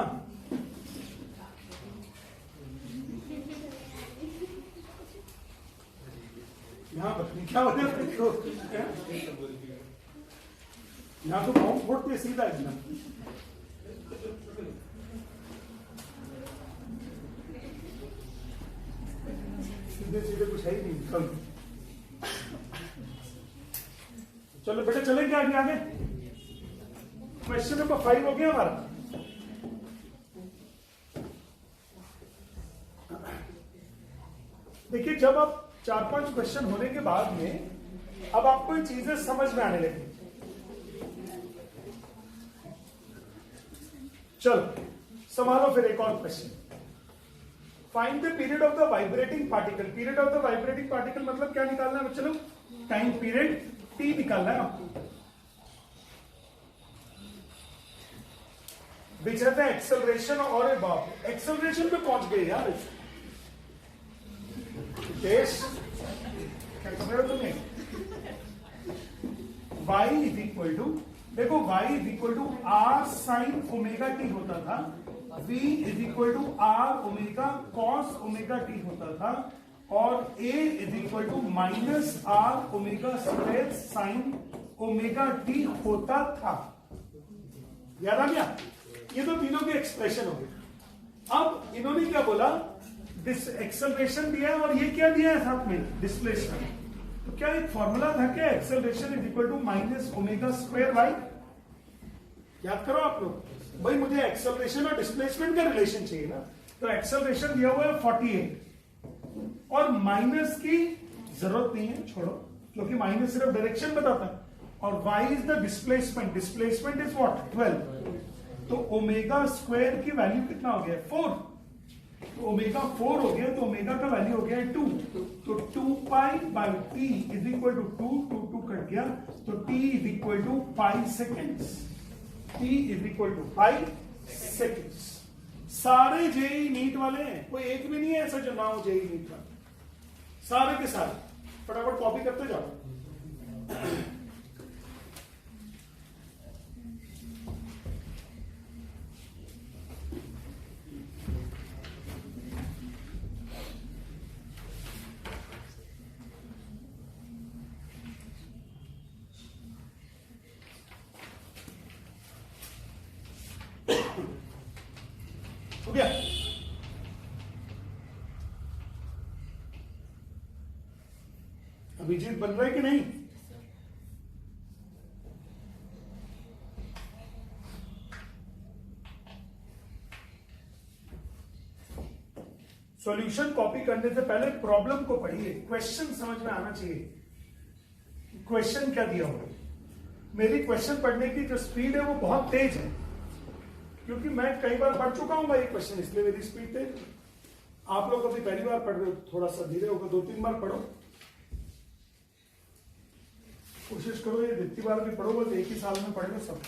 यहाँ बच्ची क्या वजह यहाँ तो गाँव फोड़ते सीधा एकदम। सीधे सीधे कुछ है ही नहीं। कल चलो बेटा चलेंगे आगे। क्वेश्चन नंबर 5 हो गया हमारा। देखिए जब आप 4-5 क्वेश्चन होने के बाद में अब आपको ये चीजें समझ में आने लगी। चलो संभालो फिर एक और question. Find the period of the vibrating particle. Period of the vibrating particle मतलब क्या निकालना है बच्चे लोग? टाइम पीरियड टी निकालना है आपको। विच है एक्सेलरेशन और ए बाप एक्सेलरेशन पे पहुंच गए यार। देश क्या कर रहे हो तुम्हें? y इज इक्वल टू, देखो y is equal to r sine omega t होता था, v is equal to r omega cos omega t होता था, और a is equal to minus r omega square sine omega t होता था। याद आ गया? ये तो तीनों के एक्सप्रेशन हो गए। अब इन्होंने क्या बोला? दिस एक्सेलरेशन दिया है और ये क्या दिया है साथ में? डिस्प्लेसमेंट। तो क्या एक फॉर्मूला था क्या? Acceleration is equal to minus omega square y. याद करो आप लोग। भाई मुझे एक्सेलरेशन और डिस्प्लेसमेंट का रिलेशन चाहिए ना। तो एक्सेलरेशन दिया हुआ है 48 और माइनस की जरूरत नहीं है, छोड़ो, क्योंकि माइनस सिर्फ डायरेक्शन बताता है। और y is the displacement. Displacement is what? 12। तो ओमेगा स्क्वायर की वैल्यू कितना हो गया? 4। तो ओमेगा 4 हो गया, तो ओमेगा का वैल्यू हो गया 2। तो 2 pi by t is equal to 2 cut गया, तो t is equal to pi seconds. t is equal to pi seconds. सारे जेई नीट वाले हैं, कोई एक भी नहीं है ऐसा जो ना हो जेई नीट का। सारे के सारे फटाफट कॉपी करते जाओ। हो गया? अभिजीत बन रहा है कि नहीं? सॉल्यूशन कॉपी करने से पहले प्रॉब्लम को पढ़िए, क्वेश्चन समझ में आना चाहिए। क्वेश्चन क्या दिया होगा? मेरी क्वेश्चन पढ़ने की जो स्पीड है वो बहुत तेज है, क्योंकि मैं कई बार पढ़ चुका हूं भाई क्वेश्चन, इसलिए मेरी स्पीड तेज। आप लोग अभी पहली बार पढ़ रहे हो, थोड़ा सा धीरे होगा, 2-3 बार पढ़ो। कोशिश करो ये जितनी बार भी पढ़ो बस एक ही साल में पढ़ लो सब।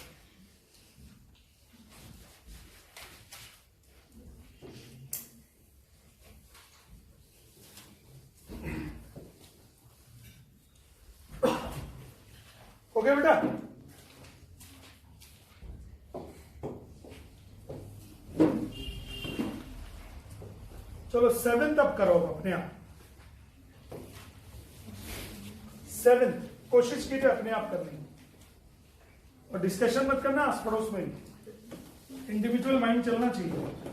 हो गया बेटा? चलो 7th अब करो अपने आप। 7th कोशिश कीजिए अपने आप करने की, और डिस्कशन मत करना आस पड़ोस में, इंडिविजुअल माइंड चलना चाहिए।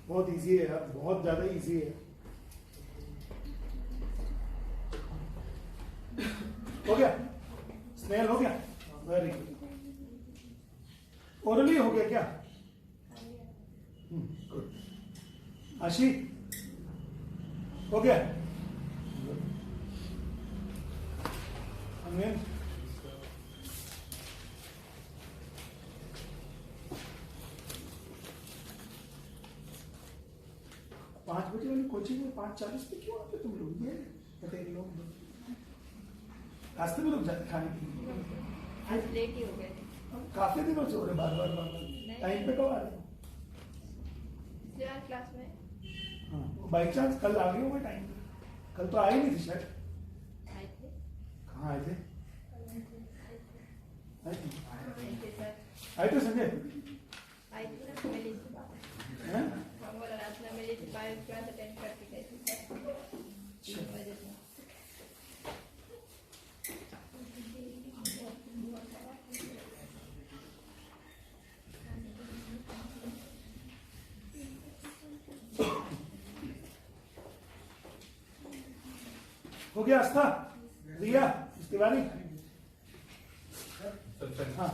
बहुत इजी है यार, बहुत ज्यादा इजी है। हो गया? स्नेहल हो गया? Very good. ओरली हो गया क्या? गुड। आशी हो गया? अमीन 5 बजे वाली कोचिंग में 5:40 पे क्यों आते तुम लोग? बताइए लोग रास्ते में लोग जाते खाने के लिए। आज लेट ही हो गए थे, काफी दिनों से हो रहे बार बार टाइम पे कब आ रहे हो? क्लास में। हाँ बाई चांस कल आ गए होंगे टाइम पे? कल तो आए नहीं थे शायद। आए थे। कहाँ आए थे? आए थे संजय? आए थे ना, मेरी हैं? बोला रात में मेरी बायो क्लास अटेंड करके गई थी 3 बजे से। हो गया आस्था, रिया, तिवारी? हाँ,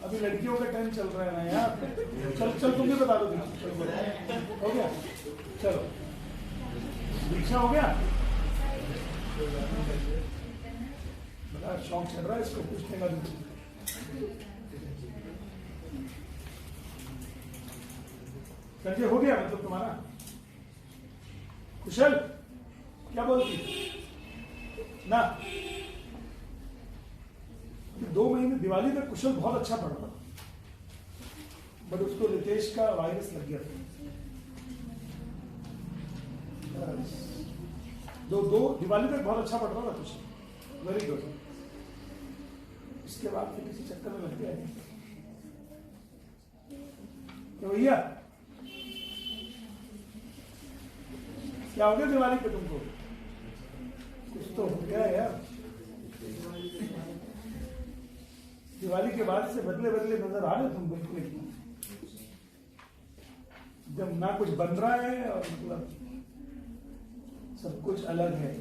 अभी लड़कियों का टाइम चल रहा है ना यार। चल तुम भी बता दो। हो गया, चलो दीक्षा हो गया। बड़ा शौक चल रहा है इसको पूछने का। संजय हो गया मतलब तुम्हारा? कुशल क्या बोलती ना? 2 महीने दिवाली तक कुशल बहुत अच्छा पढ़ रहा, बट उसको रितेश का वायरस लग गया था। दो दिवाली तक बहुत अच्छा पढ़ रहा था कुशल, वेरी गुड। इसके बाद फिर किसी चक्कर में लग गया है तो भैया क्या हो गया दिवाली पे तुमको? कुछ तो हो गया यार। दिवाली के बाद से बदले बदले नजर आ रहे तुम बिल्कुल एकदम, जब ना कुछ बन रहा है और मतलब सब कुछ अलग है।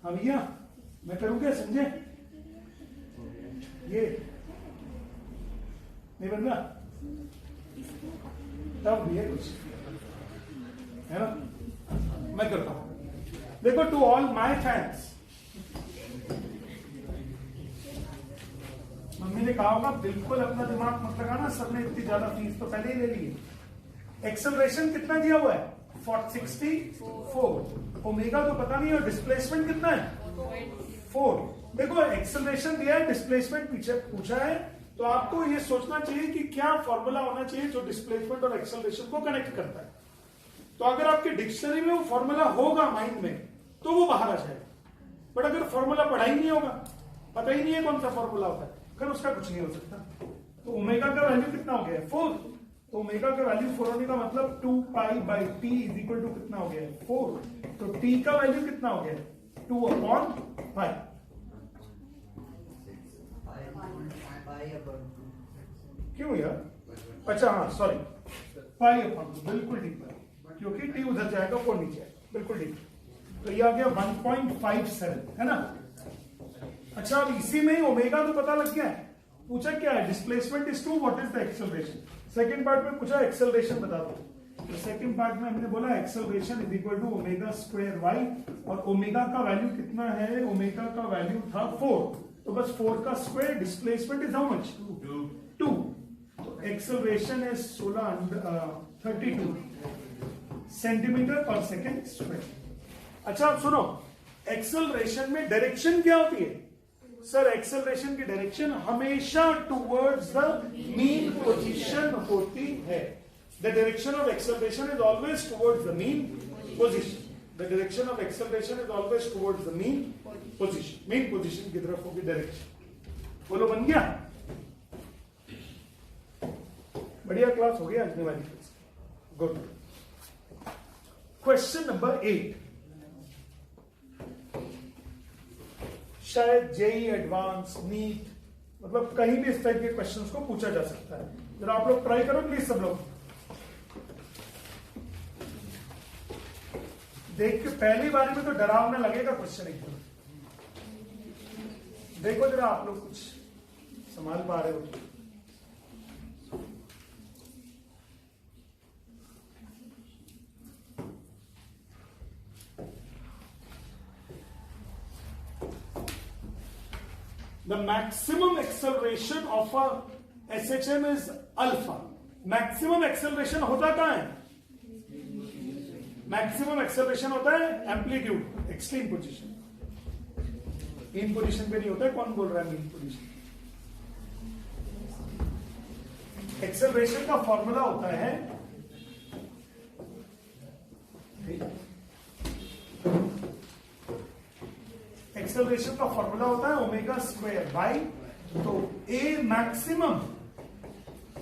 हाँ भैया मैं करूँ क्या संजय? ये नहीं बन रहा तब भी है कुछ, है ना? मैं करता हूं। देखो, to all my fans, mummy ने कहा होगा बिल्कुल अपना दिमाग मत लगाना, सबने इतनी ज्यादा फीस तो पहले ही ले ली है। एक्सेलरेशन कितना दिया हुआ है? 64। ओमेगा तो पता नहीं, और डिस्प्लेसमेंट कितना है? 4। देखो एक्सेलरेशन दिया है, डिस्प्लेसमेंट पीछे पूछा है, तो आपको ये सोचना चाहिए कि क्या फॉर्मूला होना चाहिए जो डिस्प्लेसमेंट और एक्सेलरेशन को कनेक्ट करता है। तो अगर आपकी डिक्शनरी में वो फॉर्मूला होगा माइंड में तो वो बाहर आ जाएगा, बट अगर फॉर्मूला पढ़ा ही नहीं होगा, पता ही नहीं है कौन सा फॉर्मूला होता है, फिर उसका कुछ नहीं हो सकता। तो ओमेगा का वैल्यू कितना हो गया है? 4। तो ओमेगा का वैल्यू 4 होने का मतलब 2π/t इज इक्वल टू कितना हो गया है? 4। तो t का वैल्यू कितना हो गया है? 2/π। क्यों यार? अच्छा हाँ सॉरी, π/2 बिल्कुल ठीक है, क्योंकि t उधर जाएगा 4 नीचे आएगा, बिल्कुल ठीक। तो ये आ गया 1.57, है ना? अच्छा, अब इसी में ही ओमेगा तो पता लग गया है। पूछा क्या है? Displacement is 2, what is the acceleration? Second part में पूछा एक्सेलरेशन बता दो। तो सेकंड पार्ट में हमने बोला acceleration is equal to omega square y, और ओमेगा का वैल्यू कितना है? ओमेगा का वैल्यू था 4, तो बस 4 का square. Displacement is how much? 2। तो एक्सेलरेशन इज 32 सेंटीमीटर पर सेकेंड स्क्वायर। अच्छा अब सुनो, एक्सेलरेशन में डायरेक्शन क्या होती है? सर एक्सेलरेशन की डायरेक्शन हमेशा टुवर्ड्स द मीन पोजीशन होती है। The direction of acceleration is always towards the mean position. The direction of acceleration is always towards the mean position. Mean position की तरफ होगी डायरेक्शन। बोलो बन गया? बढ़िया क्लास हो गया आज वाली क्लास। गुड। क्वेश्चन नंबर 8, शायद जेई एडवांस, नीट, मतलब कहीं भी इस टाइप के क्वेश्चंस को पूछा जा सकता है। जरा आप लोग ट्राई करो प्लीज, सब लोग देख के पहली बारी में तो डरावना लगेगा क्वेश्चन एकदम। देखो जरा आप लोग कुछ संभाल पा रहे हो? The maximum acceleration of a SHM is alpha. Maximum acceleration होता कहाँ है? Maximum acceleration होता है एम्पलीट्यूड, एक्सट्रीम पोजीशन। इन पोजीशन पे नहीं होता है। कौन बोल रहा है मीन पोजीशन? एक्सेलरेशन का फॉर्मूला होता है एक्सेलरेशन का फॉर्मूला होता है ओमेगा स्क्वायर बाई, तो ए मैक्सिमम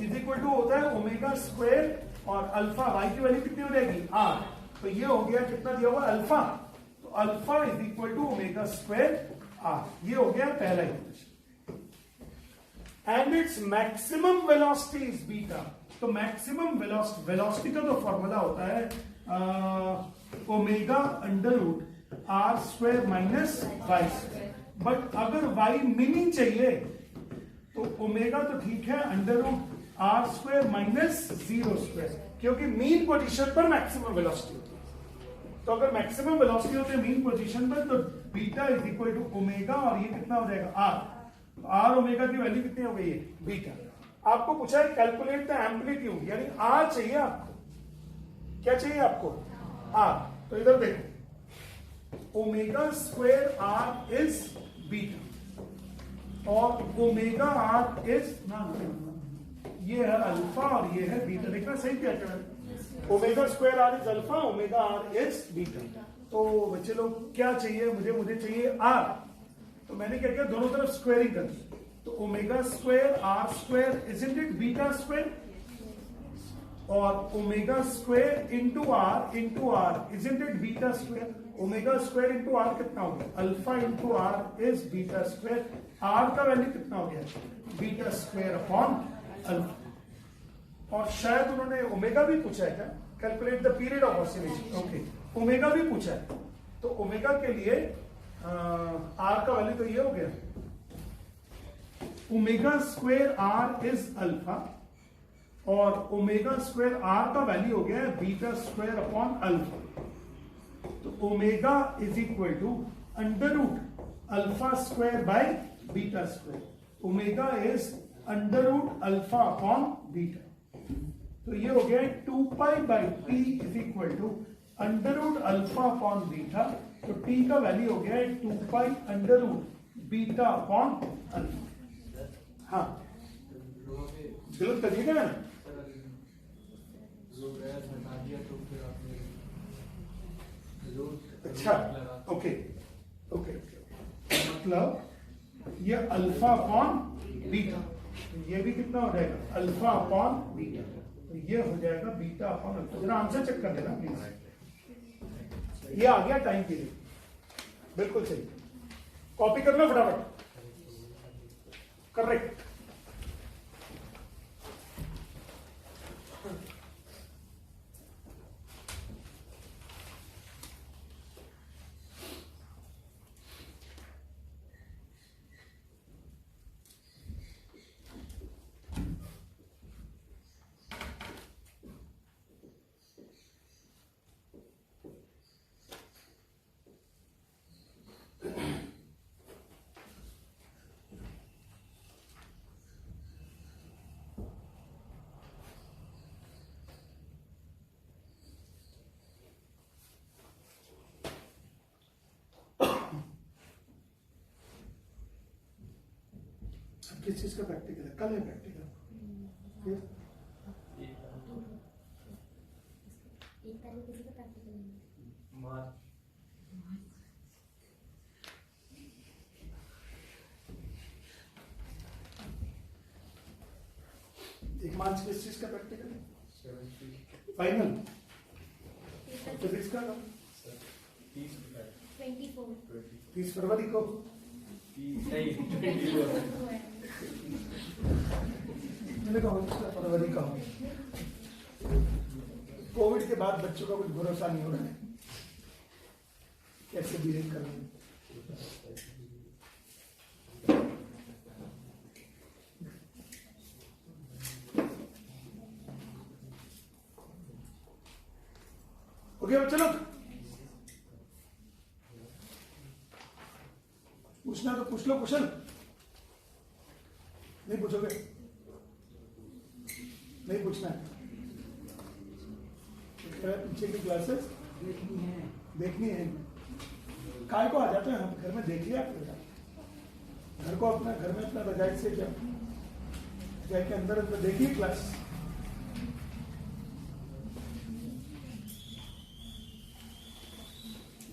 इज इक्वल टू होता है ओमेगा स्क्वायर, और अल्फा वाई की वैल्यू कितनी हो जाएगी? आर। तो ये हो गया कितना दिया हुआ? अल्फा। तो alpha is equal to omega square r. ये हो गया पहला equation. And its maximum velocity is beta. तो मैक्सिमम वेलोसिटी का तो फॉर्मूला होता है omega under root are square minus Y square. But अगर वाई मिनी चाहिए तो ओमेगा तो ठीक है, under root are square minus zero square, क्योंकि मीन पोजीशन पर मैक्सिमम वेलोसिटी होती है। तो अगर मैक्सिमम वेलोसिटी होती है मीन पोजीशन पर तो beta is equal to omega, और ये कितना हो जाएगा आर। आर ओमेगा की वैल्यू कितनी हो गई है बीटा। आपको पूछा है कैलकुलेट द एम्पलीट्यूड, यानी आर चाहिए आपको। क्या चाहिए आपको? आर। तो इधर देखो, omega square r is beta और ओमेगा आर इज ये है अल्फा और ये है बीटा। देखना सही क्या कर रहा है, omega square r is alpha, omega r is beta. तो बच्चे लोग क्या चाहिए मुझे चाहिए आर। तो मैंने क्या किया, दोनों तरफ स्क्वायरिंग कर दी। तो omega square r square isn't it beta square, और omega square into r isn't it beta square. Omega square into r कितना हो गया, alpha into r is beta square. R का वैल्यू कितना हो गया, बीटा स्क्वायर अपॉन अल्फा। और शायद उन्होंने ओमेगा भी पूछा है क्या, calculate the period of oscillation. Okay, omega भी पूछा है। तो ओमेगा के लिए आर का वैल्यू तो ये हो गया, omega square r is alpha और ओमेगा स्क्वायर आर का वैल्यू हो गया है बीटा स्क्वायर अपॉन अल्फा। तो omega is equal to under root alpha square by beta square. Omega is under root alpha upon beta. तो ये हो गया 2 pi by t is equal to under root alpha upon beta. तो t का value हो गया है 2 pi under root beta upon alpha. हाँ गलत करिएगा ना, अच्छा ओके ओके मतलब ये अल्फा अपॉन बीटा, ये भी कितना हो जाएगा अल्फा अपॉन बीटा। तो ये हो जाएगा बीटा अपॉन अल्फा। जरा आंसर चेक कर देना प्लीज। ये आ गया टाइम पीरियड, बिल्कुल सही। कॉपी कर लो फटाफट, करेक्ट। किस चीज का प्रैक्टिकल है, कल है प्रैक्टिकल। एक मार्च किस चीज का प्रैक्टिकल है, फाइनल फिजिक्स का 30 फरवरी को। मैंने कहा फरवरी का हो। कोविड के बाद बच्चों का कुछ भरोसा नहीं हो रहा है, कैसे बिहेव कर रहे हैं। ओके चलो, पूछना तो पूछ लो क्वेश्चन, नहीं पूछोगे नहीं पूछना है। पीछे की क्लासेस देखनी है। काय को आ जाते हैं हम घर में, देख लिया घर को, अपना घर में अपना रजाई से क्या जाके अंदर अंदर देखिए क्लास।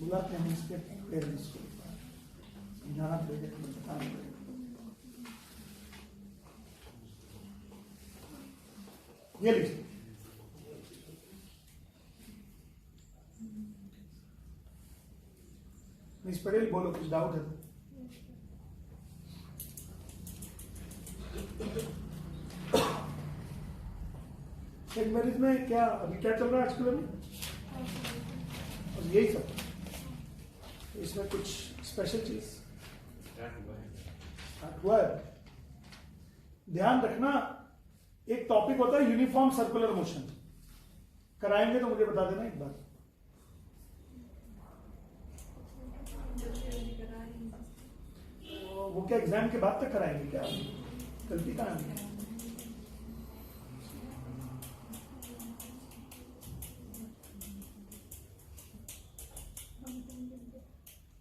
बुलाते हैं इसके पेरेंट्स को, समझाना पड़ेगा, बताना पड़ेगा। ये लीजिए, मिस पटेल बोलो, कुछ डाउट है? सेंट मैरिज में क्या अभी क्या चल रहा है आजकल अभी? और यही सब इसमें कुछ स्पेशल चीज हुआ है? ध्यान रखना, एक टॉपिक होता है यूनिफॉर्म सर्कुलर मोशन। कराएंगे तो मुझे बता देना एक बार। वो क्या एग्जाम के बाद तक कराएंगे क्या? गलती कहाँ है?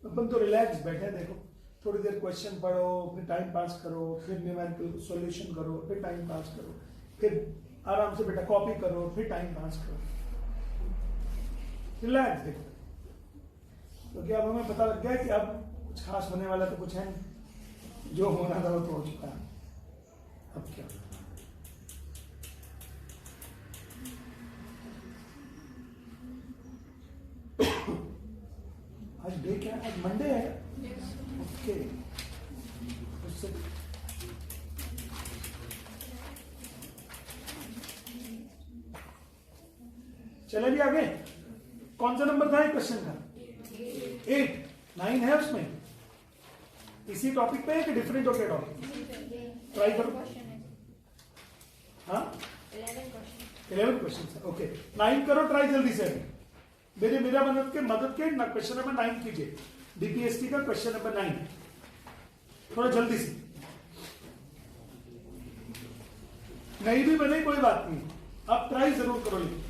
अपन तो रिलैक्स बैठे, देखो थोड़ी देर क्वेश्चन पढ़ो, फिर टाइम पास करो, फिर न्यूमेरिकल सॉल्यूशन करो, फिर टाइम पास करो, फिर आराम से बेटा कॉपी करो, फिर टाइम पास करो। रिलैक्स देखो, क्योंकि अब हमें पता लग गया कि अब कुछ खास होने वाला तो कुछ है नहीं, जो होना था वो तो हो चुका है। अब क्या? आज डे क्या है? आज मंडे है। ओके, उससे चले भी आगे। कौन सा नंबर था ये क्वेश्चन का? 8, 9 है उसमें। इसी टॉपिक पे है कि डिफरेंट हो गया टॉपिक? ट्राई करो। हाँ 11 क्वेश्चन है। ओके 9 करो ट्राई जल्दी से। मेरा मदद के क्वेश्चन नंबर 9 कीजिए। डीपीएसटी का क्वेश्चन नंबर 9 थोड़ा जल्दी से। नहीं भी बने कोई बात नहीं, आप ट्राई जरूर करो। लेकिन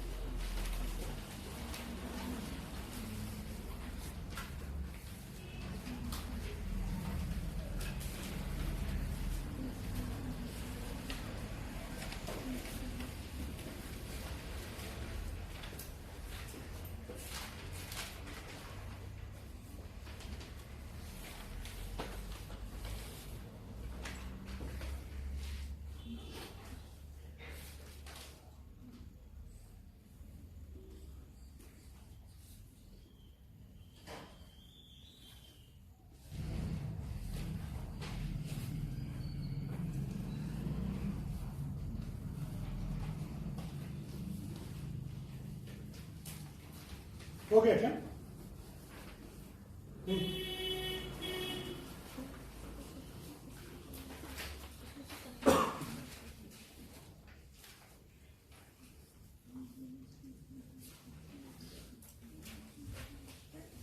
हो गया क्या?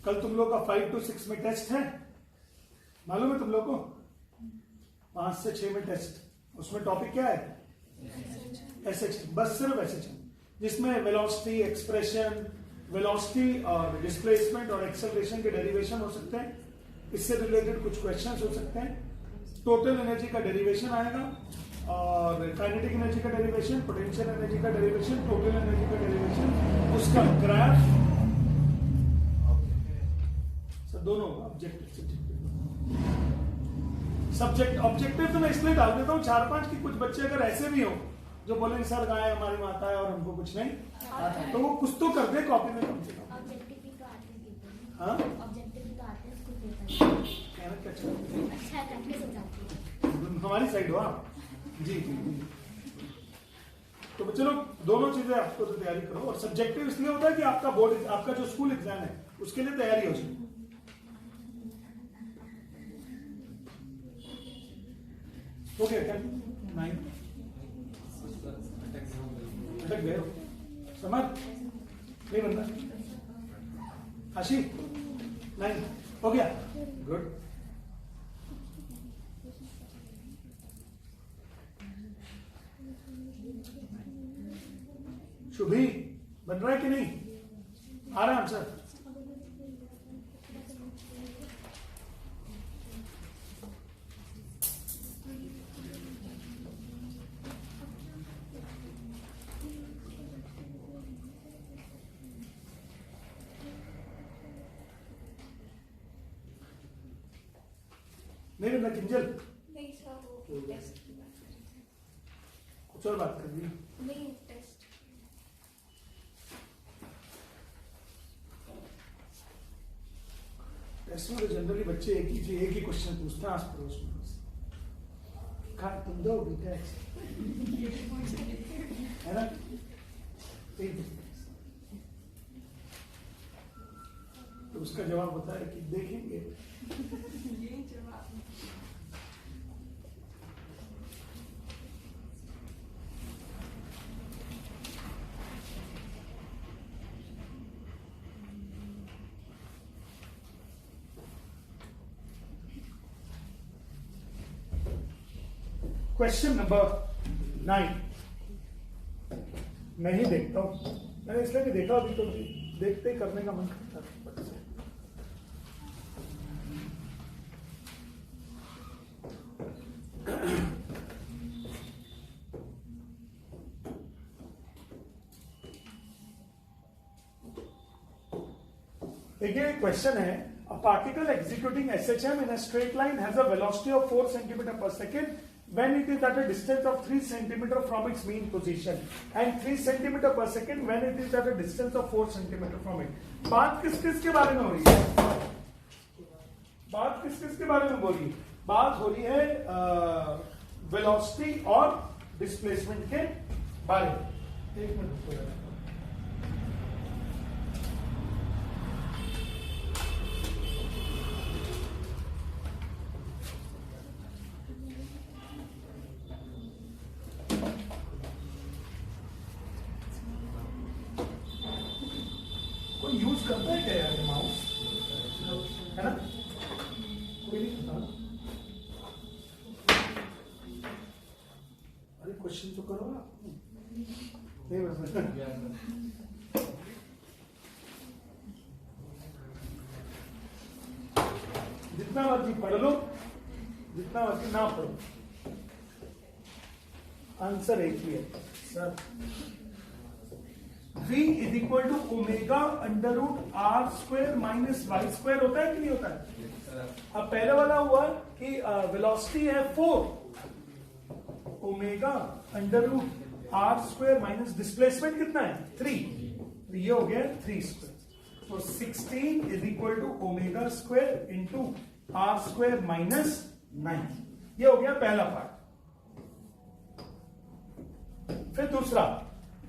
कल तुम लोग का 5 to 6 में टेस्ट है, मालूम है तुम लोग को? 5 से 6 में टेस्ट। उसमें टॉपिक क्या है? एसएच, बस सिर्फ एसएच, जिसमें वेलोसिटी, एक्सप्रेशन, वेलोसिटी और डिस्प्लेसमेंट और एक्सेलरेशन के डेरिवेशन हो सकते हैं। इससे रिलेटेड कुछ क्वेश्चंस हो सकते हैं। टोटल एनर्जी का डेरिवेशन आएगा और काइनेटिक एनर्जी का डेरिवेशन, पोटेंशियल एनर्जी का डेरिवेशन, टोटल एनर्जी का डेरिवेशन, उसका ग्राफ, दोनों ऑब्जेक्टिव सब्जेक्ट। ऑब्जेक्टिव तो मैं इसलिए डाल देता हूँ 4-5 की कुछ बच्चे अगर ऐसे भी हो जो बोले सर गाय हमारी माता है और हमको कुछ नहीं आता, तो वो कुछ तो कर दे कॉपी में कम से कम। ऑब्जेक्टिव भी तो आते हैं। हाँ ऑब्जेक्टिव भी तो आते हैं स्कूल पेपर में। कहना क्या चाहते हैं? अच्छा प्रैक्टिस हो जाती है। हमारी साइड हो आप। जी जी जी। तो चलो दोनों चीजें आपको तो तैयारी करो। और सब्जेक्टिव इसलिए होता है कि आपका बोर्ड, आपका जो स्कूल एग्जाम है उसके लिए तैयारी हो जाए। हो गया क्या? 9 अटक गए हो? समझ नहीं बनता? आशी 9 हो गया? गुड। शुभी बन रहा है कि नहीं? आ रहा है आंसर? नहीं बंदा किंजल नहीं सर, वो टेस्ट की बात कर रहे थे। कुछ और बात कर रही है। नहीं टेस्ट। टेस्ट में तो जनरली बच्चे एक ही क्वेश्चन पूछते हैं आस पड़ोस में। खा तुम दो बीटा x है ना। तो उसका जवाब होता है कि देखेंगे। ये जवाब क्वेश्चन नंबर 9 मैं ही देखता हूं, मैंने इसलिए भी देखा अभी तो देखते ही करने का मन करता है। देखिए क्वेश्चन है, अ particle executing SHM in a straight line has a velocity of 4 centimetre पर second when it is at a distance of 3 centimeter from its mean position and 3 centimeter per second when it is at a distance of 4 centimeter from it। बात किस किस के बारे में हो रही है? बात किस किस के बारे में हो रही है? बात हो रही है वेलोसिटी और डिस्प्लेसमेंट के बारे में। एक मिनट यूज करता है क्या यार माउस, है ना? कोई नहीं करता। अरे क्वेश्चन तो करो ना। नहीं बस जितना मर्जी पढ़ लो, जितना मर्जी ना पढ़ो, आंसर एक ही है sir. V is equal to omega under root are square minus Y square होता है कि नहीं होता है? अब पहले वाला हुआ कि वेलोसिटी है 4 omega under root are square minus displacement कितना है 3, तो ये हो गया 3 स्क्वायर। तो 16 is equal to omega square into r square minus 9, ये हो गया पहला पार्ट। फिर दूसरा,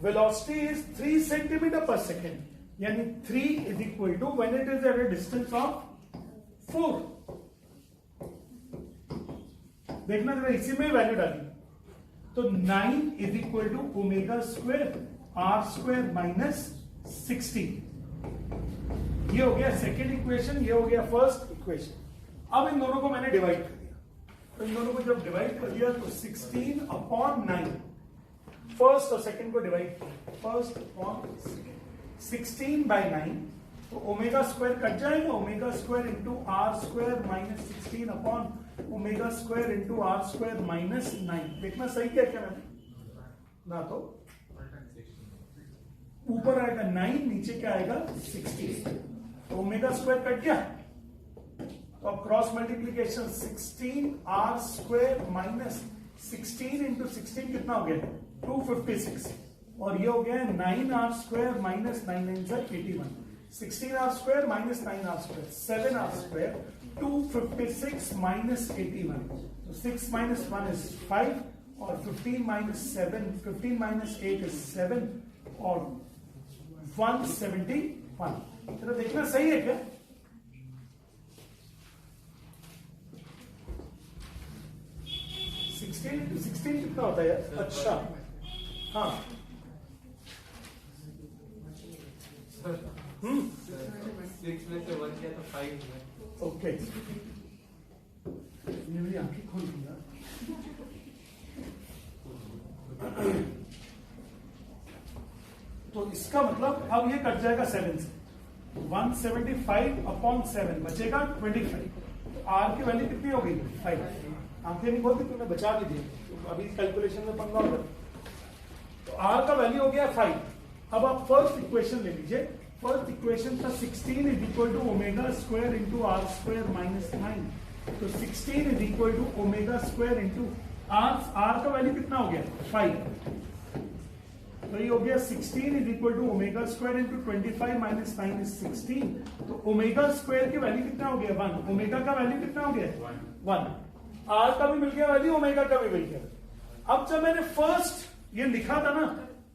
velocity is 3 centimeter per second, यानी 3 is equal to when it is at a distance of 4। देखना जरा, इसी में वैल्यू डाली तो 9 is equal to omega square r square minus 16। ये हो गया सेकेंड इक्वेशन, ये हो गया फर्स्ट इक्वेशन। अब इन दोनों को मैंने डिवाइड कर दिया, तो इन दोनों को जब डिवाइड कर दिया तो 16 अपॉन 9, फर्स्ट और सेकंड को डिवाइड किया, फर्स्ट अपॉन सेकंड, 16 बाई 9, तो ओमेगा स्क्वायर कट जाएगा, omega square into r square minus 16 upon omega square into r square minus 9। देखना सही क्या क्या मैंने ना, तो ऊपर आएगा 9, नीचे क्या आएगा 16, तो ओमेगा स्क्वायर कट गया, तो अब cross multiplication 16 r square minus 16 into 16 कितना हो गया 256, और ये हो गया 9 आर स्क्वायर माइनस 9 9 से 81, 16 r square minus 9 r square 7 r square 256 minus 81, तो 6 माइनस 1 इज 5 और 15 माइनस 7, 15 माइनस 8 इज 7 और 171। चलो देखना सही है क्या? सिक्सटीन कितना होता है यार? अच्छा हाँ, 6 में से 1 किया तो 5 है। ओके, ये मेरी आंखें खोल दिया। तो इसका मतलब अब ये कट जाएगा 7 से, 175 अपॉन 7 बचेगा 25। आर की वैल्यू कितनी हो गई 5, आंखें नहीं बोलती, तुमने बचा भी दी, तो अभी कैलकुलेशन में पंगा होगा। तो आर का वैल्यू हो गया 5। अब आप फर्स्ट इक्वेशन ले लीजिए, फर्स्ट इक्वेशन था 16 is equal to omega square into r square minus 9, तो 16 is equal to omega square into r का वैल्यू कितना हो गया 5, तो ये हो गया 16 is equal to omega square into 25 minus 9 is 16, तो ओमेगा स्क्वायर की वैल्यू कितना हो गया 1, ओमेगा का वैल्यू कितना हो गया 1, आर का भी मिल गया वैल्यू, ओमेगा का भी मिल गया। अब जब मैंने फर्स्ट ये लिखा था ना,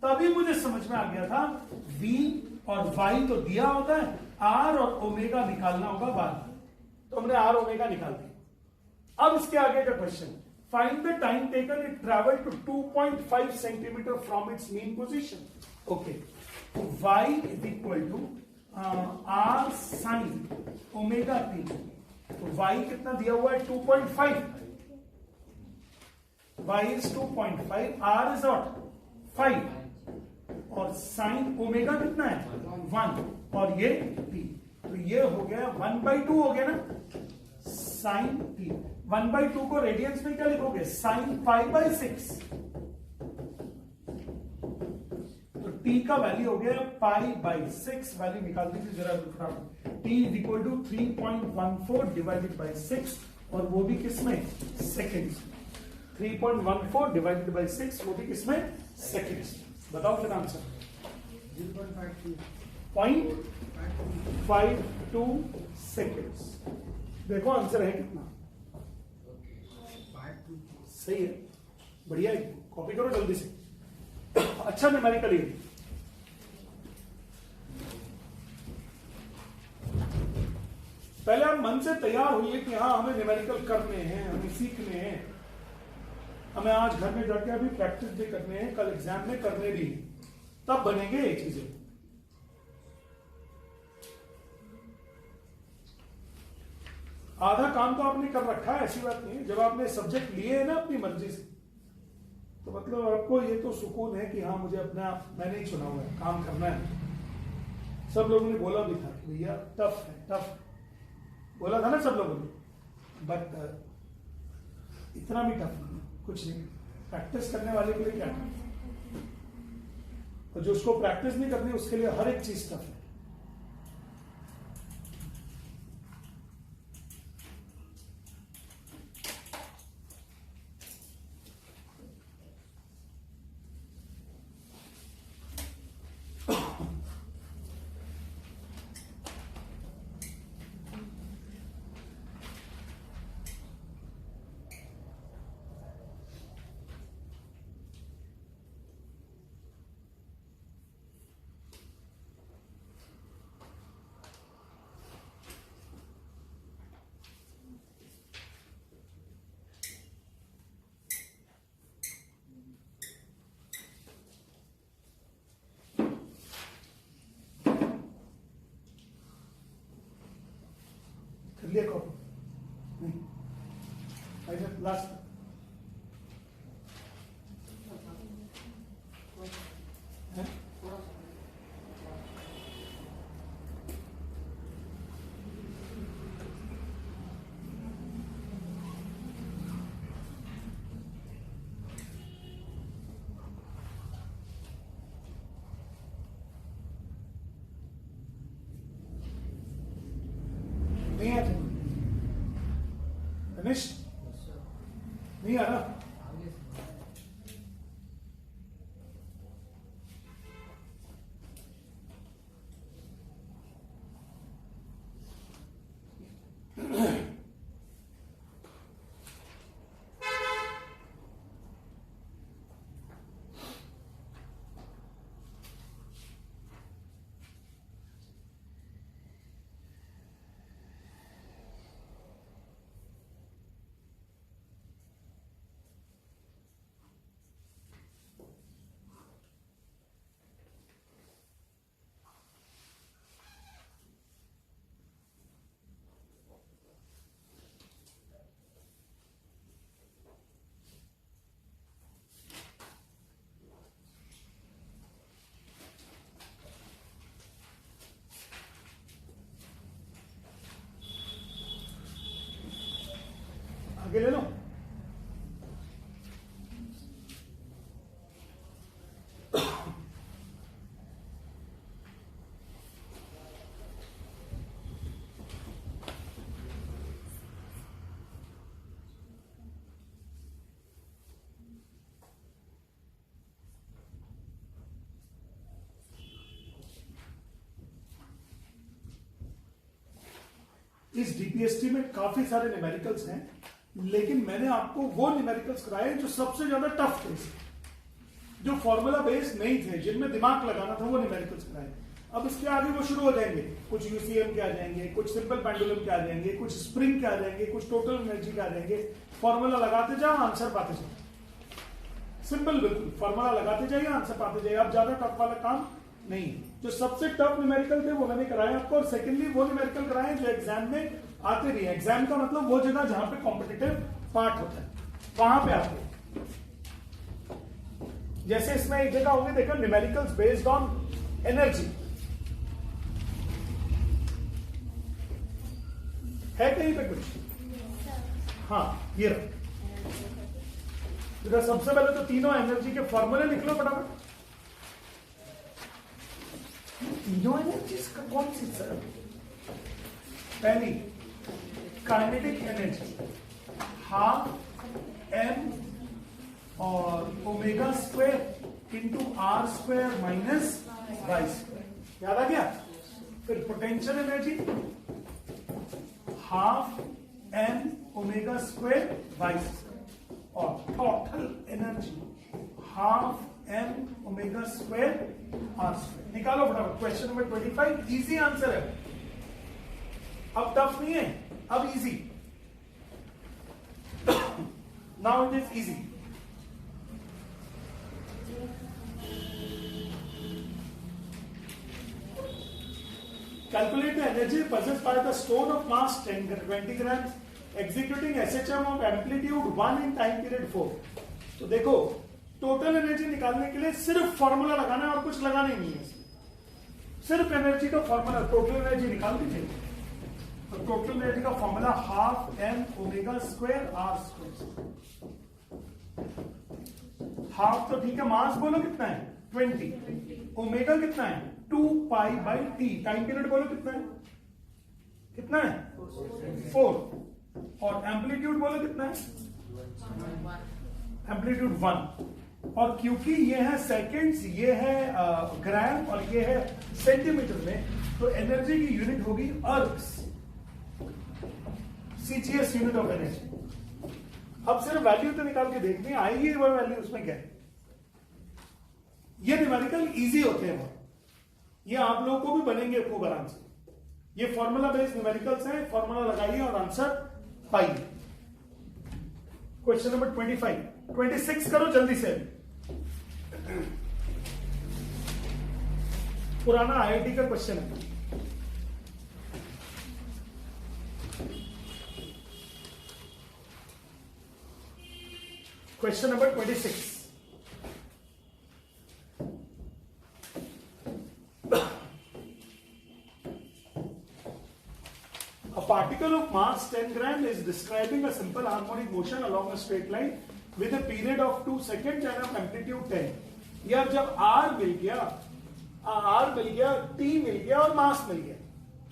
तभी मुझे समझ में आ गया था v और y तो दिया होता है, r और ओमेगा निकालना होगा बाद में, तो हमने r ओमेगा निकाल दिया। अब इसके आगे का question, find the time taken it travel to 2.5 centimetre from its mean position. Okay, y is equal to r sine omega t। तो y कितना दिया हुआ है 2.5, y is 2.5, r is what 5, और साइन ओमेगा कितना है 1, और ये t, तो ये हो गया 1/2 हो गया ना साइन t। 1/2 को रेडियंस में क्या लिखोगे, साइन π/6, तो t का वैल्यू हो गया π/6, वैल्यू निकाल दीजिए जरा फटाफट। t is equal to 3.14 divided by 6, और वो भी किसमें, सेकेंड्स। 3.14 डिवाइडेड बाय 6, वो भी किसमें, सेकेंड्स। बताओ फिर आंसर। 0.52 सेकेंड्स। देखो आंसर है कितना, सही है, बढ़िया है, कॉपी करो जल्दी से। अच्छा न्यूमेरिकल ये, पहले आप मन से तैयार होइए कि हाँ हमें न्यूमेरिकल करने हैं, हमें सीखने हैं, हमें आज घर में जाके अभी प्रैक्टिस भी करने हैं, कल एग्जाम में करने भी, तब बनेंगे ये चीजें। आधा काम तो आपने कर रखा है, ऐसी बात नहीं है। जब आपने सब्जेक्ट लिए है ना अपनी मर्जी से, तो मतलब आपको ये तो सुकून है कि हाँ मुझे अपना, मैंने ही चुना हुआ है, काम करना है। सब लोगों ने बोला भी था कि भैया टफ है, टफ बोला था ना सब लोगों ने, बट इतना भी टफ नहीं, कुछ नहीं। प्रैक्टिस करने वाले के लिए क्या टफ, और जो उसको प्रैक्टिस नहीं करनी उसके लिए हर एक चीज टफ है। लिया कॉपी नहीं, लास्ट नहीं है, रमेश नहीं आ रहा। आगे ले लो। इस डीपीएसटी में काफी सारे न्यूमेरिकल्स हैं, लेकिन मैंने आपको वो न्यूमेरिकल्स कराए जो सबसे ज्यादा टफ थे, जो फॉर्मूला बेस्ड नहीं थे, जिनमें दिमाग लगाना था, वो न्यूमेरिकल्स कराए। अब इसके आगे वो शुरू हो जाएंगे, कुछ यूसीएम के आ जाएंगे, कुछ सिंपल पेंडुलम के आ जाएंगे, कुछ स्प्रिंग के आ जाएंगे, कुछ टोटल एनर्जी के आ जाएंगे। फॉर्मूला लगाते जाओ, आंसर पाते जाओ, सिंपल, बिल्कुल फॉर्मूला लगाते जाइए, आंसर पाते जाइए। अब ज्यादा टफ वाला काम नहीं। जो सबसे टफ न्यूमेरिकल थे वो मैंने कराए आपको, और सेकेंडली वो न्यूमेरिकल कराए जो एग्जाम में आते नहीं है। एग्जाम का मतलब वो जगह जहां पे कॉम्पिटिटिव पार्ट होता है, वहां पे आते हैं। जैसे इसमें एक जगह होगी, देखो न्यूमेरिकल्स बेस्ड ऑन एनर्जी है कहीं पे कुछ? हाँ, ये रहा। तो सबसे पहले तो तीनों एनर्जी के फॉर्मूले लिख लो फटाफट। तीनों एनर्जीज का कौन सी सर? पहली काइनेटिक एनर्जी हाफ एम और omega square into r square minus Y square, याद आ गया? फिर potential energy half M omega square y square, और total energy half M omega square r square. निकालो फटाफट। क्वेश्चन नंबर 25 इजी आंसर है, अब टफ नहीं है, अब easy. Now it is easy. Calculate the energy possessed by the stone of mass 20 grams executing SHM of amplitude 1 in time period 4. तो देखो, total energy निकालने के लिए सिर्फ फॉर्मूला लगाना है और कुछ लगाना ही नहीं है। सिर्फ एनर्जी का फॉर्मूला, टोटल एनर्जी निकाल दीजिए। तो टोटल एनर्जी का formula half M omega square r square. Half तो ठीक है, मास बोलो कितना है? 20। ओमेगा कितना है? 2 pi by T. Time period बोलो कितना है? कितना है? 4। और एम्पलीट्यूड बोलो कितना है? एम्पलीट्यूड 1। और क्योंकि ये है सेकेंड्स, ये है ग्राम और ये है सेंटीमीटर में, तो एनर्जी की यूनिट होगी अर्ग्स, सीजीएस यूनिट ऑफ एनर्जी। अब सिर्फ वैल्यू तो निकाल के देखनी आएगी वो वैल्यू, उसमें क्या है? ये न्यूमेरिकल इजी होते हैं, ये आप लोगों को भी बनेंगे खूब आराम से। ये फॉर्मूला बेस्ड न्यूमेरिकल्स हैं, फॉर्मूला लगाइए और आंसर पाइए। क्वेश्चन नंबर 25, 26 करो जल्दी से। पुराना आईआईटी का क्वेश्चन है। Question number 26। A particle of mass 10 gram is describing a simple harmonic motion along a straight line with a period of 2 seconds and an amplitude 10. यार जब R मिल गया, T मिल गया और मास मिल गया,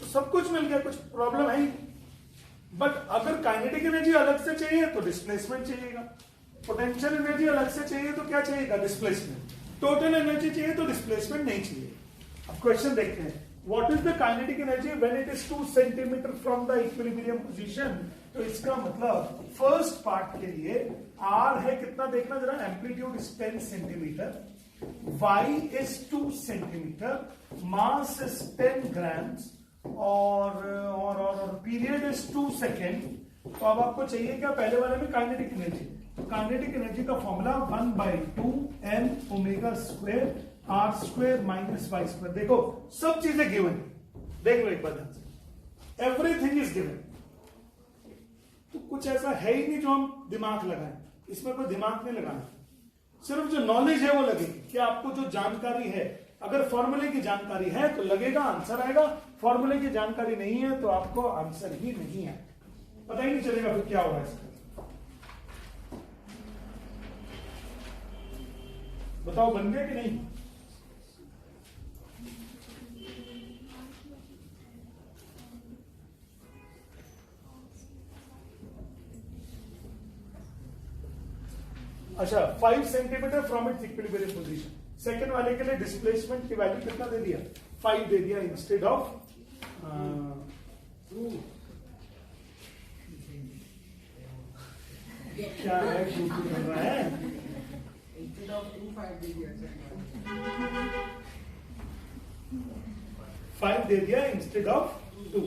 तो सब कुछ मिल गया, कुछ प्रॉब्लम है ही। बट अगर काइनेटिक एनर्जी अलग से चाहिए तो डिस्प्लेसमेंट चाहिएगा, पोटेंशियल एनर्जी अलग से चाहिए तो क्या चाहिएगा? डिस्प्लेसमेंट। टोटल एनर्जी चाहिए तो डिस्प्लेसमेंट नहीं चाहिए। अब क्वेश्चन देखते हैं। What is the kinetic energy when it is 2 centimeter from the equilibrium position? तो इसका मतलब फर्स्ट पार्ट के लिए R है कितना देखना जरा, amplitude is 10 centimetre, Y is 2 centimetre, mass is 10 grams और पीरियड इज 2 सेकेंड। तो अब आपको चाहिए क्या? पहले वाले में काइनेटिक एनर्जी। काइनेटिक एनर्जी का formula 1/2 m omega square r square minus Y square. देखो सब चीजें गिवन, देख लो एक बार ध्यान से, एवरीथिंग इज गिवन। तो कुछ ऐसा है ही नहीं जो हम दिमाग लगाएं, इसमें कोई दिमाग नहीं लगाना, सिर्फ जो नॉलेज है वो लगेगी कि आपको जो जानकारी है। अगर फॉर्मूले की जानकारी है तो लगेगा आंसर आएगा, फॉर्मूले की जानकारी नहीं है तो आपको आंसर ही नहीं है, पता ही नहीं चलेगा फिर क्या होगा इसका। बताओ बन गया कि नहीं? अच्छा, 5 centimetre from it's equilibrium position. Second वाले के लिए डिस्प्लेसमेंट की वैल्यू कितना दे दिया? 5 दे दिया इंस्टेड ऑफ 2। क्या है, टू टू कर रहा है। Instead of 2, 5 दे दिया सर। 5 दे दिया इंस्टेड ऑफ 2।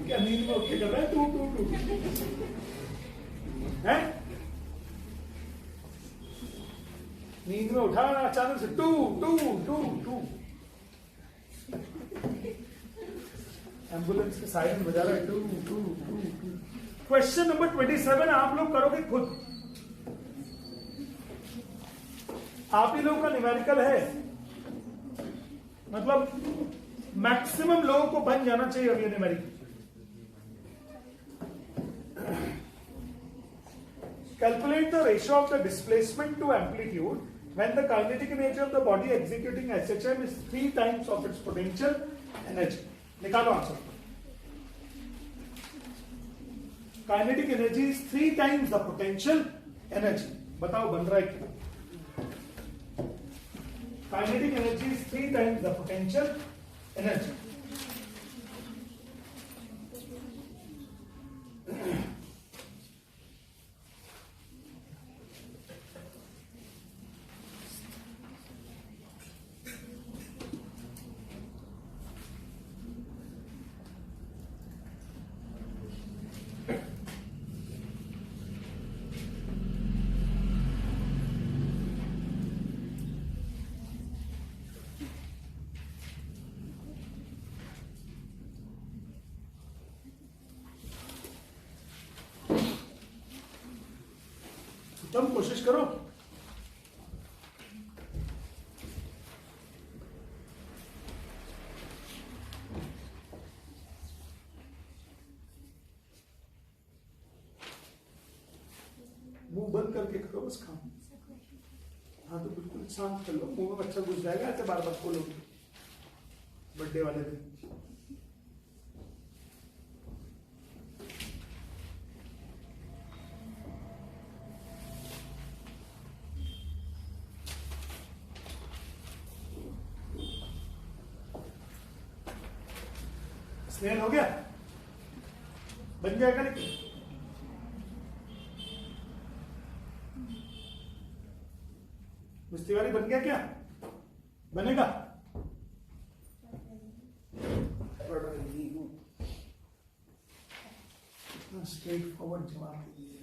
क्या नींद में उठ के कर रहा है, 2 2 2 है। नींद में उठा अचानक से 2 2 2 2। एम्बुलेंस के साइरन बजा रहा है 2 2 2 2। क्वेश्चन नंबर 27 आप लोग करोगे खुद, आप ही लोगों का न्यूमेरिकल है, मतलब मैक्सिमम लोगों को बन जाना चाहिए अब ये numerical. Calculate the ratio of the displacement to amplitude when the kinetic energy of the body executing SHM is 3 times of its potential energy. निकालो answer. Kinetic energy is 3 times the potential energy. बताओ बन रहा है क्या? Kinetic energy is 3 times the potential energy. तुम कोशिश करो। मुंह बंद करके करो बस काम। हाँ तो बिल्कुल शांत कर लो, मुंह में बच्चा घुस जाएगा ऐसे बार बार खोलोगे बर्थडे वाले दिन। स्नेहल हो गया, बन जाएगा नहीं? तिवारी बन गया क्या? बनेगा? स्ट्रेट फॉरवर्ड जवाब दीजिए।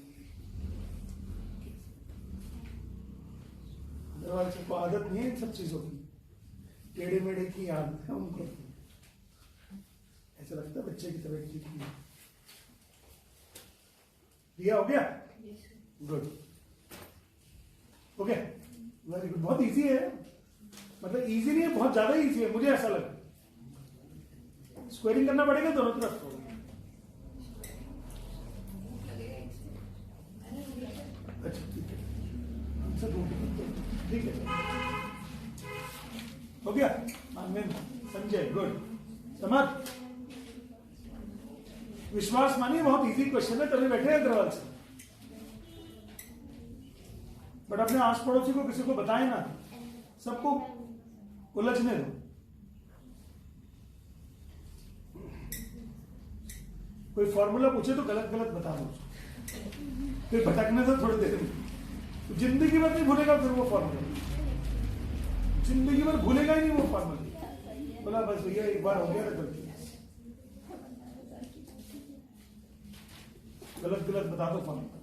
को आदत नहीं है इन सब चीजों की, टेढ़े मेढ़े की आदत है उनको। ऐसा लगता है बच्चे की तबीयत ठीक नहीं। दिया हो गया? Good, okay, very good. बहुत इजी है, मतलब इजी नहीं है, बहुत ज्यादा इजी है, मुझे ऐसा लगा। स्क्वेयरिंग करना पड़ेगा दोनों तरफ। अच्छा ठीक है, आंसर ठीक है, हो गया। संजय गुड। समझ, विश्वास मानिए बहुत इजी क्वेश्चन है, तभी बैठे अग्रवाल से। बट अपने आस पड़ोसी को किसी को बताए ना, सबको उलझने दो। कोई फॉर्मूला पूछे तो गलत गलत बता दो, फिर भटकने से थोड़ी देर में जिंदगी भर नहीं भूलेगा। फिर वो फॉर्मूला जिंदगी भर भूलेगा ही नहीं वो फॉर्मूला। बोला बस भैया एक बार हो गया ना गलती, गलत गलत बता दो फॉर्मूला।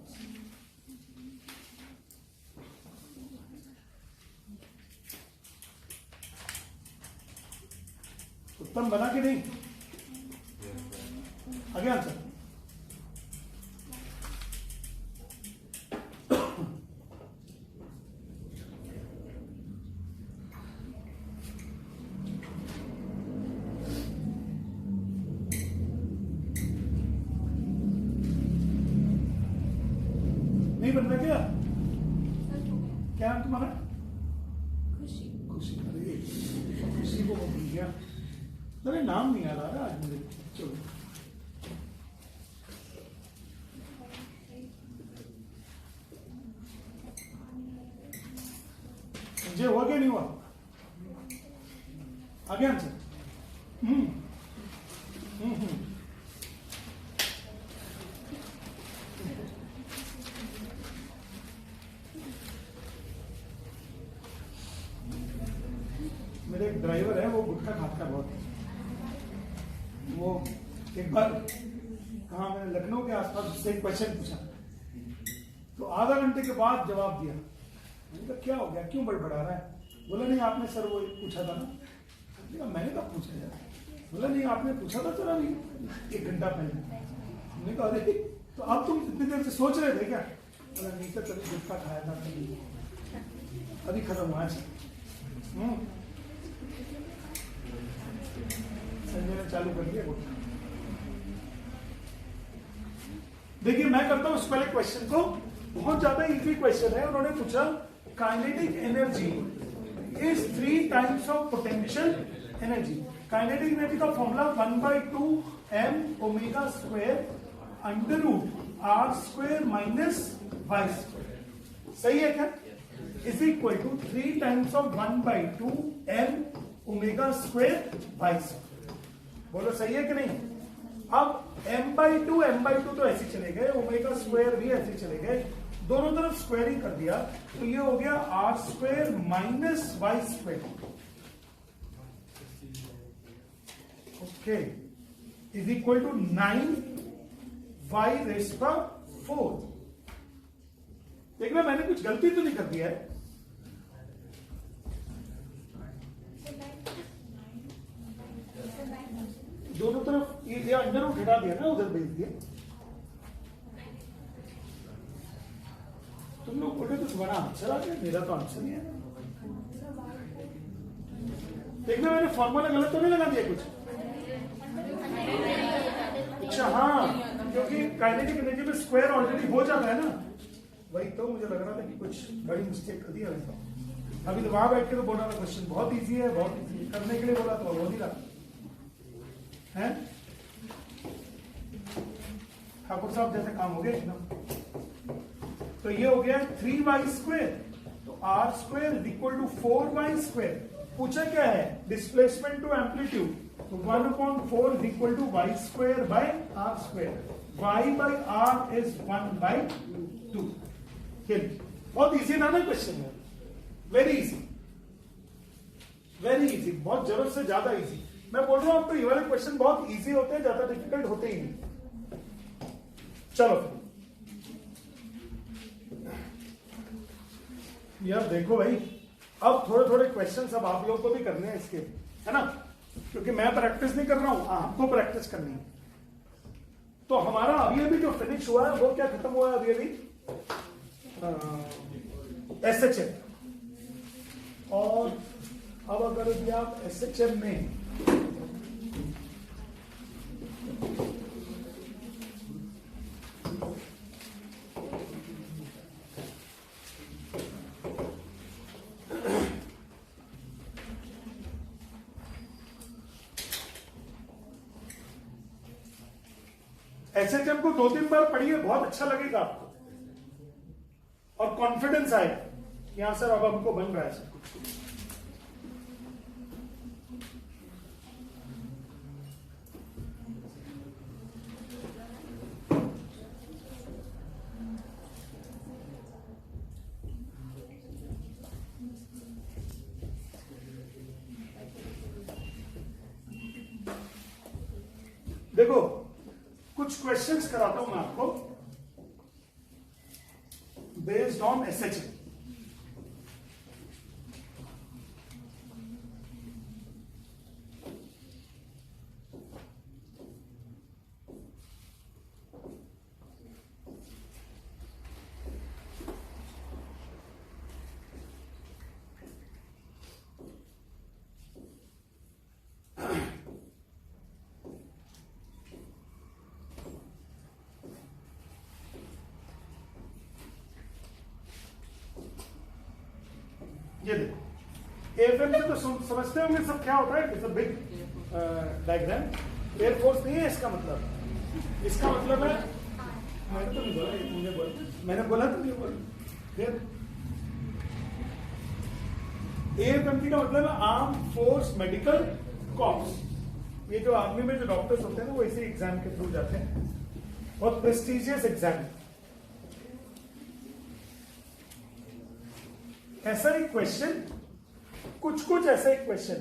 उत्तम बना कि नहीं? आगे आंसर। नहीं बन रहा क्या? क्या नाम तुम्हारा? खुशी। खुशी। अरे खुशी को भूल गया, अरे नाम नहीं आ रहा आज मेरे। चलो मुझे हुआ क्या नहीं हुआ? आगे आंसर। ड्राइवर है वो गुटखा खाता है बहुत। वो एक बार कहा मैंने लखनऊ के आसपास उससे एक क्वेश्चन पूछा, तो आधा घंटे के बाद जवाब दिया। मैंने कहा क्या हो गया, क्यों बड़बड़ा रहा है? बोला नहीं आपने सर वो पूछा था ना। मैंने कहा पूछा यार? बोला नहीं आपने पूछा था चला नहीं 1 घंटा पहले। मैंने कहा अरे तो अब तुम इतनी देर से सोच रहे थे क्या? बोला नहीं सर कभी गुटखा खाया था अभी खत्म हुआ है सर। संजय ने चालू कर दिया गुटखा। देखिए मैं करता हूं इस पहले क्वेश्चन को, बहुत ज्यादा इजी क्वेश्चन है। उन्होंने पूछा kinetic energy is 3 times of potential energy. Kinetic energy का formula 1/2 m omega square under root r square minus y square, सही है क्या? Is equal to 3 times of 1/2 m omega square y square. बोलो सही है कि नहीं? अब m/2 तो ऐसे चले गए, ओमेगा स्क्वायर भी ऐसे चले गए, दोनों तरफ स्क्वायरिंग कर दिया तो ये हो गया r square minus Y square. Okay, is equal to 9y raise power 4। देखना मैंने कुछ गलती तो नहीं कर दिया है? दोनों तरफ ये अंदर उठा दिया ना, उधर भेज दिया। तुम लोग बोले तो तुम्हारा आंसर आ गया, मेरा तो आंसर नहीं है। देखना मैंने फॉर्मूला गलत तो नहीं लगा दिया कुछ? अच्छा हाँ, क्योंकि काइनेटिक एनर्जी में स्क्वायर ऑलरेडी हो जाता है ना, वही तो मुझे लग रहा था कि कुछ बड़ी मिस्टेक कर दिया वैसा। अभी तो वहां बैठ के तो बोला था क्वेश्चन बहुत इजी है, बहुत इजी करने के लिए बोला तो हो नहीं रहा है। ठाकुर साहब जैसे काम हो गया एकदम। तो ये हो गया 3y स्क्वायर, तो r square is equal to 4y square. पूछा क्या है? डिस्प्लेसमेंट टू एम्पलीट्यूड, तो 1/4 is equal to y square by r square. y by r is 1/2। बहुत इजी ना क्वेश्चन है, वेरी इजी, वेरी इजी, बहुत जरूरत से ज्यादा इजी। मैं बोल रहा हूं आपको ये वाले क्वेश्चन बहुत इजी होते हैं, ज्यादा डिफिकल्ट होते ही नहीं। चलो यार देखो भाई, अब थोड़े थोड़े क्वेश्चंस अब आप लोगों को भी करने हैं इसके, है ना? क्योंकि मैं प्रैक्टिस नहीं कर रहा हूं, आपको प्रैक्टिस करनी है। तो हमारा अभी अभी जो फिनिश हुआ है वो क्या खत्म हुआ है? अभी अभी SHM। और अब अगर भी आप SHM में SHM को 2-3 बार पढ़िए, बहुत अच्छा लगेगा आपको और कॉन्फिडेंस आएगा यहां सर अब हमको बन रहा है सब कुछ। देखो कुछ क्वेश्चंस कराता हूं मैं आपको बेस्ड ऑन SHM। ये देखो एयरफ्रेम से तो समझते होंगे सब क्या होता है, it's a big diagram. Air force नहीं है इसका मतलब, इसका मतलब है, मैंने तो नहीं बोला, मुझे बोला, मैंने बोला तो नहीं बोला। फिर एयरफ्रेम का मतलब है आर्म फोर्स मेडिकल कॉर्प्स। ये जो आर्मी में जो डॉक्टर्स होते हैं ना वो इसी एग्जाम के थ्रू जाते हैं, बहुत प्रेस्टिजियस एग्जाम। ऐसा एक क्वेश्चन, कुछ ऐसा एक क्वेश्चन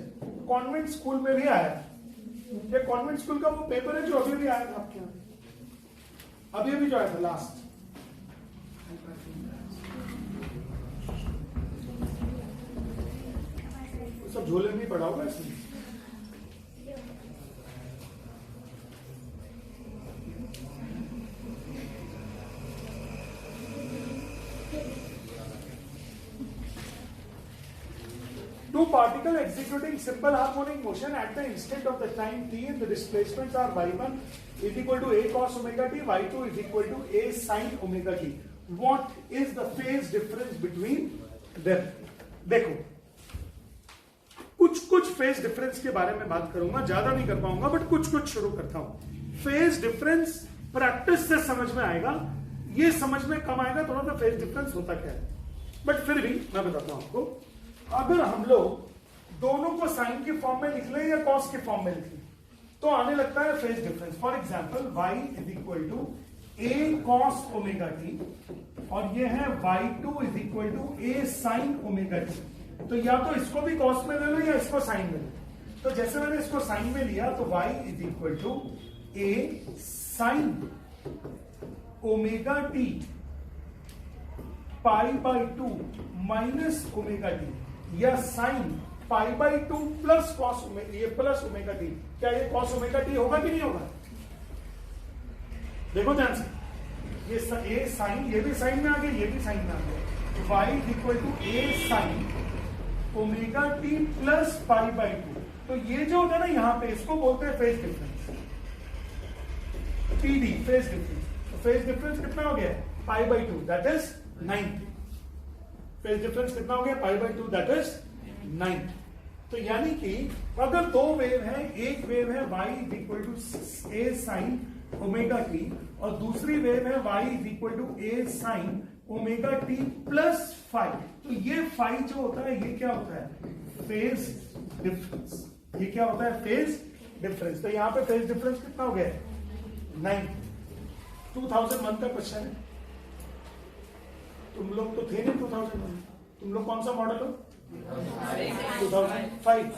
कॉन्वेंट स्कूल में भी आया। ये कॉन्वेंट स्कूल का वो पेपर है जो अभी भी आया था आपके यहाँ, अभी अभी जो आया था लास्ट। सब झोले में पड़ा होगा इसमें। Two particles executing simple harmonic motion at the instant of the time t and the displacements are y1 is equal to a cos omega t, y2 is equal to a sin omega t. What is the phase difference between them? देखो कुछ phase difference के बारे में बात करूंगा, ज्यादा नहीं कर पाऊंगा बट कुछ शुरू करता हूं। फेज डिफरेंस प्रैक्टिस से समझ में आएगा, ये समझ में कम आएगा थोड़ा सा फेज डिफरेंस होता क्या है, बट फिर भी मैं बताता हूं आपको। अगर हम लोग दोनों को साइन के फॉर्म में लिख लें या कॉस के फॉर्म में लिख लें तो आने लगता है phase difference. For example y is equal to a cos omega t और ये है y2 is equal to A sine omega t. तो या तो इसको भी कॉस में ले लो या इसको साइन में लो। तो जैसे मैंने इसको साइन में लिया तो y is equal to A sine omega t pi by 2 minus omega t या sine pi by 2 plus cos ये प्लस ओमेगा टी। क्या ये कॉस ओमेगा टी होगा कि नहीं होगा? देखो ध्यान से, ये ए साइन, ये भी साइन में आ गया, ये भी साइन में आ गया। y is equal to A sine omega t plus pi by 2। तो ये जो होता है ना यहां पे, इसको बोलते हैं phase difference, PD phase difference. तो फेज डिफरेंस कितना हो गया? पाई by 2 that is 90। Phase difference कितना हो गया? पाई बाई 2 दैट इज 90। तो यानी कि अगर दो वेव है, एक वेव है y is equal to A sine omega t और दूसरी वेव है y is equal to A sine omega t plus five, तो ये फाइव जो होता है ये क्या होता है? Phase difference. ये क्या होता है? Phase difference. तो यहां पे फेज डिफरेंस कितना हो गया? 90। 2001 का क्वेश्चन है। तुम लोग तो थे नहीं 2001, तुम लोग कौन सा मॉडल हो? 2005।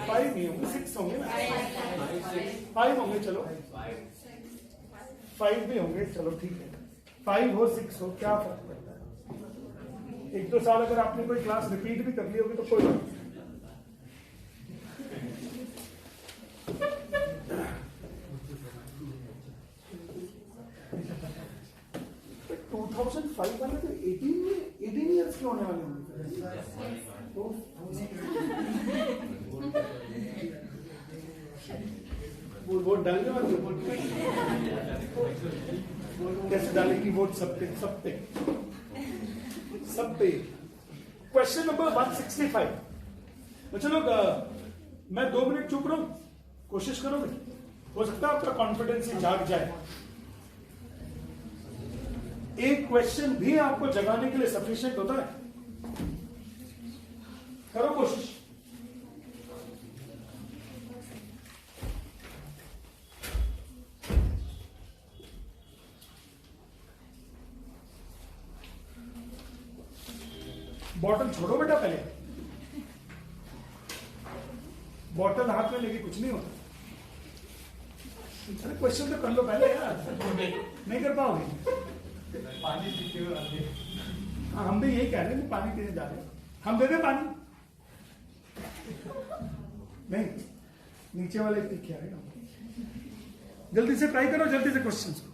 5 नहीं होंगे, 6 होंगे ना, 5 होंगे, चलो 5 भी होंगे, चलो ठीक है। 5 हो 6 हो क्या फर्क पड़ता है? एक दो साल अगर आपने कोई क्लास रिपीट भी कर ली होगी तो कोई बात नहीं। 2005 वाले तो 18 ईयर्स के होने वाले होंगे। वोट डालने वाले, वोट कैसे डालेगी? वोट सब पे। Question number 165। तो चलो मैं 2 मिनट चुप रहूं, कोशिश करोगे? हो सकता है आपका कॉन्फिडेंस ही जाग जाए। एक क्वेश्चन भी आपको जगाने के लिए सफिशिएंट होता है। करो कोशिश। बॉटल छोड़ो बेटा, पहले बॉटल हाथ में लेके कुछ नहीं होता। अरे क्वेश्चन तो कर लो पहले यार, नहीं कर पाओगे। पानी पीते हुए आगे। हाँ, हम भी यही कह रहे हैं कि पानी पीने जा रहे हैं। हम दे दें पानी? नहीं, नीचे वाले पी के आएगा। जल्दी से ट्राई करो, जल्दी से क्वेश्चंस को।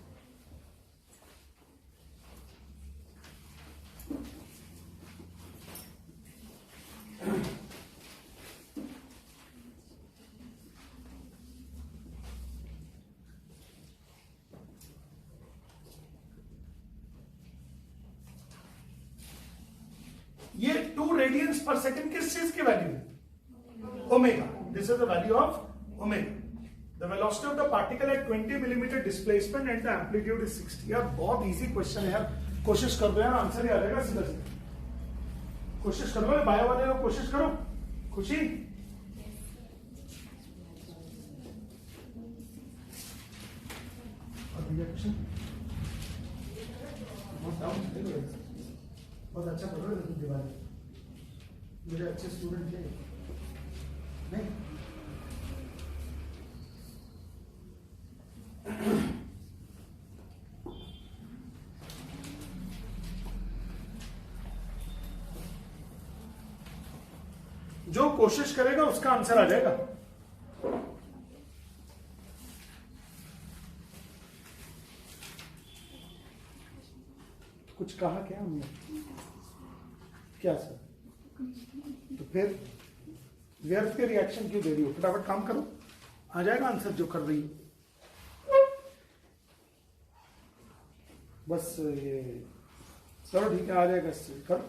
ये 2 रेडियंस पर सेकंड किस चीज की वैल्यू है? Omega. This is the value of omega. The velocity of the particle at 20 millimetre displacement and the amplitude is 60। यार बहुत इजी क्वेश्चन है यार, कोशिश कर दो यार, आंसर ही आ जाएगा सीधा सीधा। कोशिश करो बायो वाले लोग, कोशिश करो। खुशी बहुत अच्छा पढ़ रहे हो तुम दिवाली, मेरे अच्छे स्टूडेंट थे। जो कोशिश करेगा उसका आंसर आ जाएगा। कुछ कहा क्या हमने? क्या सर? तो फिर व्यर्थ के रिएक्शन क्यों दे रही हो? फटाफट काम करो, आ जाएगा आंसर जो कर रही हो। बस ये चलो ठीक है, आ जाएगा। करो,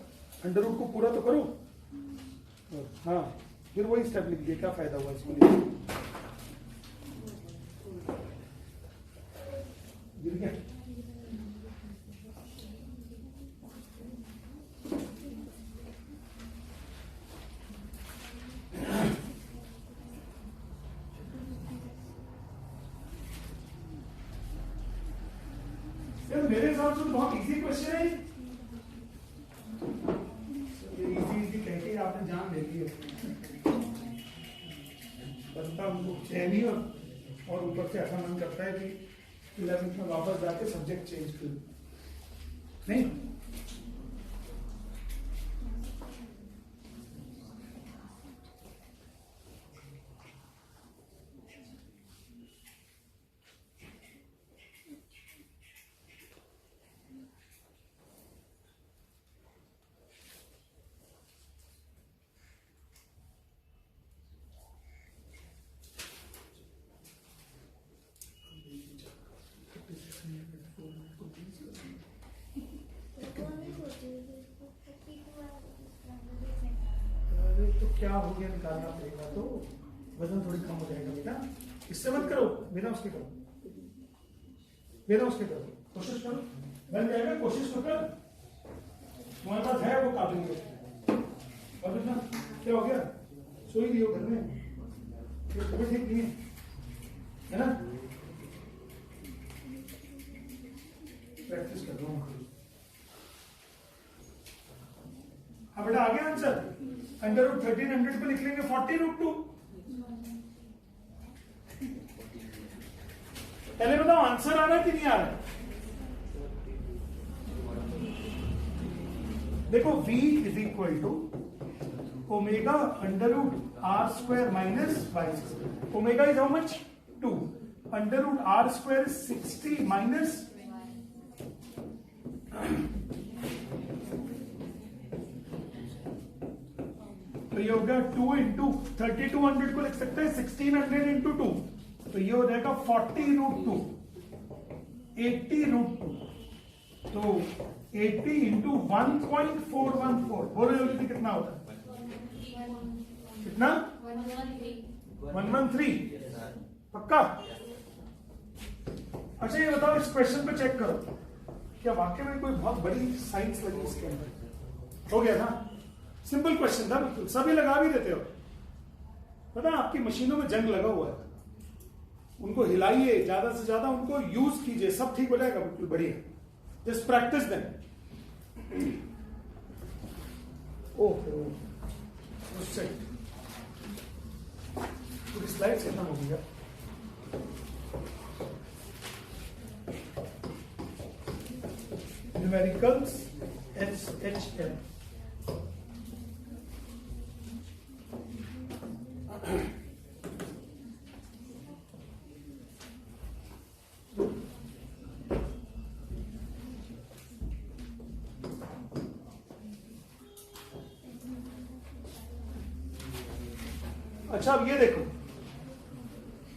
अंडर रूट को पूरा तो करो। हाँ, फिर वही स्टेप लिख दिया, क्या फायदा हुआ इसको लिख? गिर गया। यार मेरे हिसाब से तो बहुत इजी क्वेश्चन है। इजी कह के आपने जान ले ली है। बनता हमको चैन ही और ऊपर से ऐसा मन करता है कि 11th में वापस जाके सब्जेक्ट चेंज कर नहीं। तो क्या हो गया, निकालना पड़ेगा तो वजन थोड़ी कम हो जाएगा बेटा। इससे मत करो, बिना उसके करो, बिना उसके करो, कोशिश करो, बन जाएगा। कोशिश तो कर, तुम्हारे पास है वो काबिलियत। और बेटा क्या हो गया, सो ही दियो घर में, ये ठीक नहीं है ना? प्रैक्टिस कर रहा हूँ। हाँ बेटा, आ गया आंसर। अंडर रूट 1300 को लिख लेंगे 40√2। पहले बताओ आंसर आ रहा है कि नहीं आ रहा है? देखो v is equal to omega under root are square minus Y square. Omega is how much? 2। Under root are square 60 minus तो ये हो गया 2 इंटू 3200 को लिख सकते हैं 1600 इंटू 2, तो ये हो जाएगा 40√2, 80√2। तो 80 इंटू 1.414 बोलो जल्दी कितना होता है? कितना? 113। पक्का? अच्छा ये बताओ, इस क्वेश्चन पे चेक करो, क्या वाकई में कोई बहुत बड़ी साइंस लगी इसके अंदर? हो गया ना? सिंपल क्वेश्चन था बिल्कुल, सभी लगा भी देते हो। पता है आपकी मशीनों में जंग लगा हुआ है, उनको हिलाइए, ज्यादा से ज्यादा उनको यूज कीजिए, सब ठीक हो जाएगा बिल्कुल बढ़िया। Just practice then. ओहो, उससे पूरी स्लाइड खत्म हो गया। Numericals SHM। अच्छा अब ये देखो,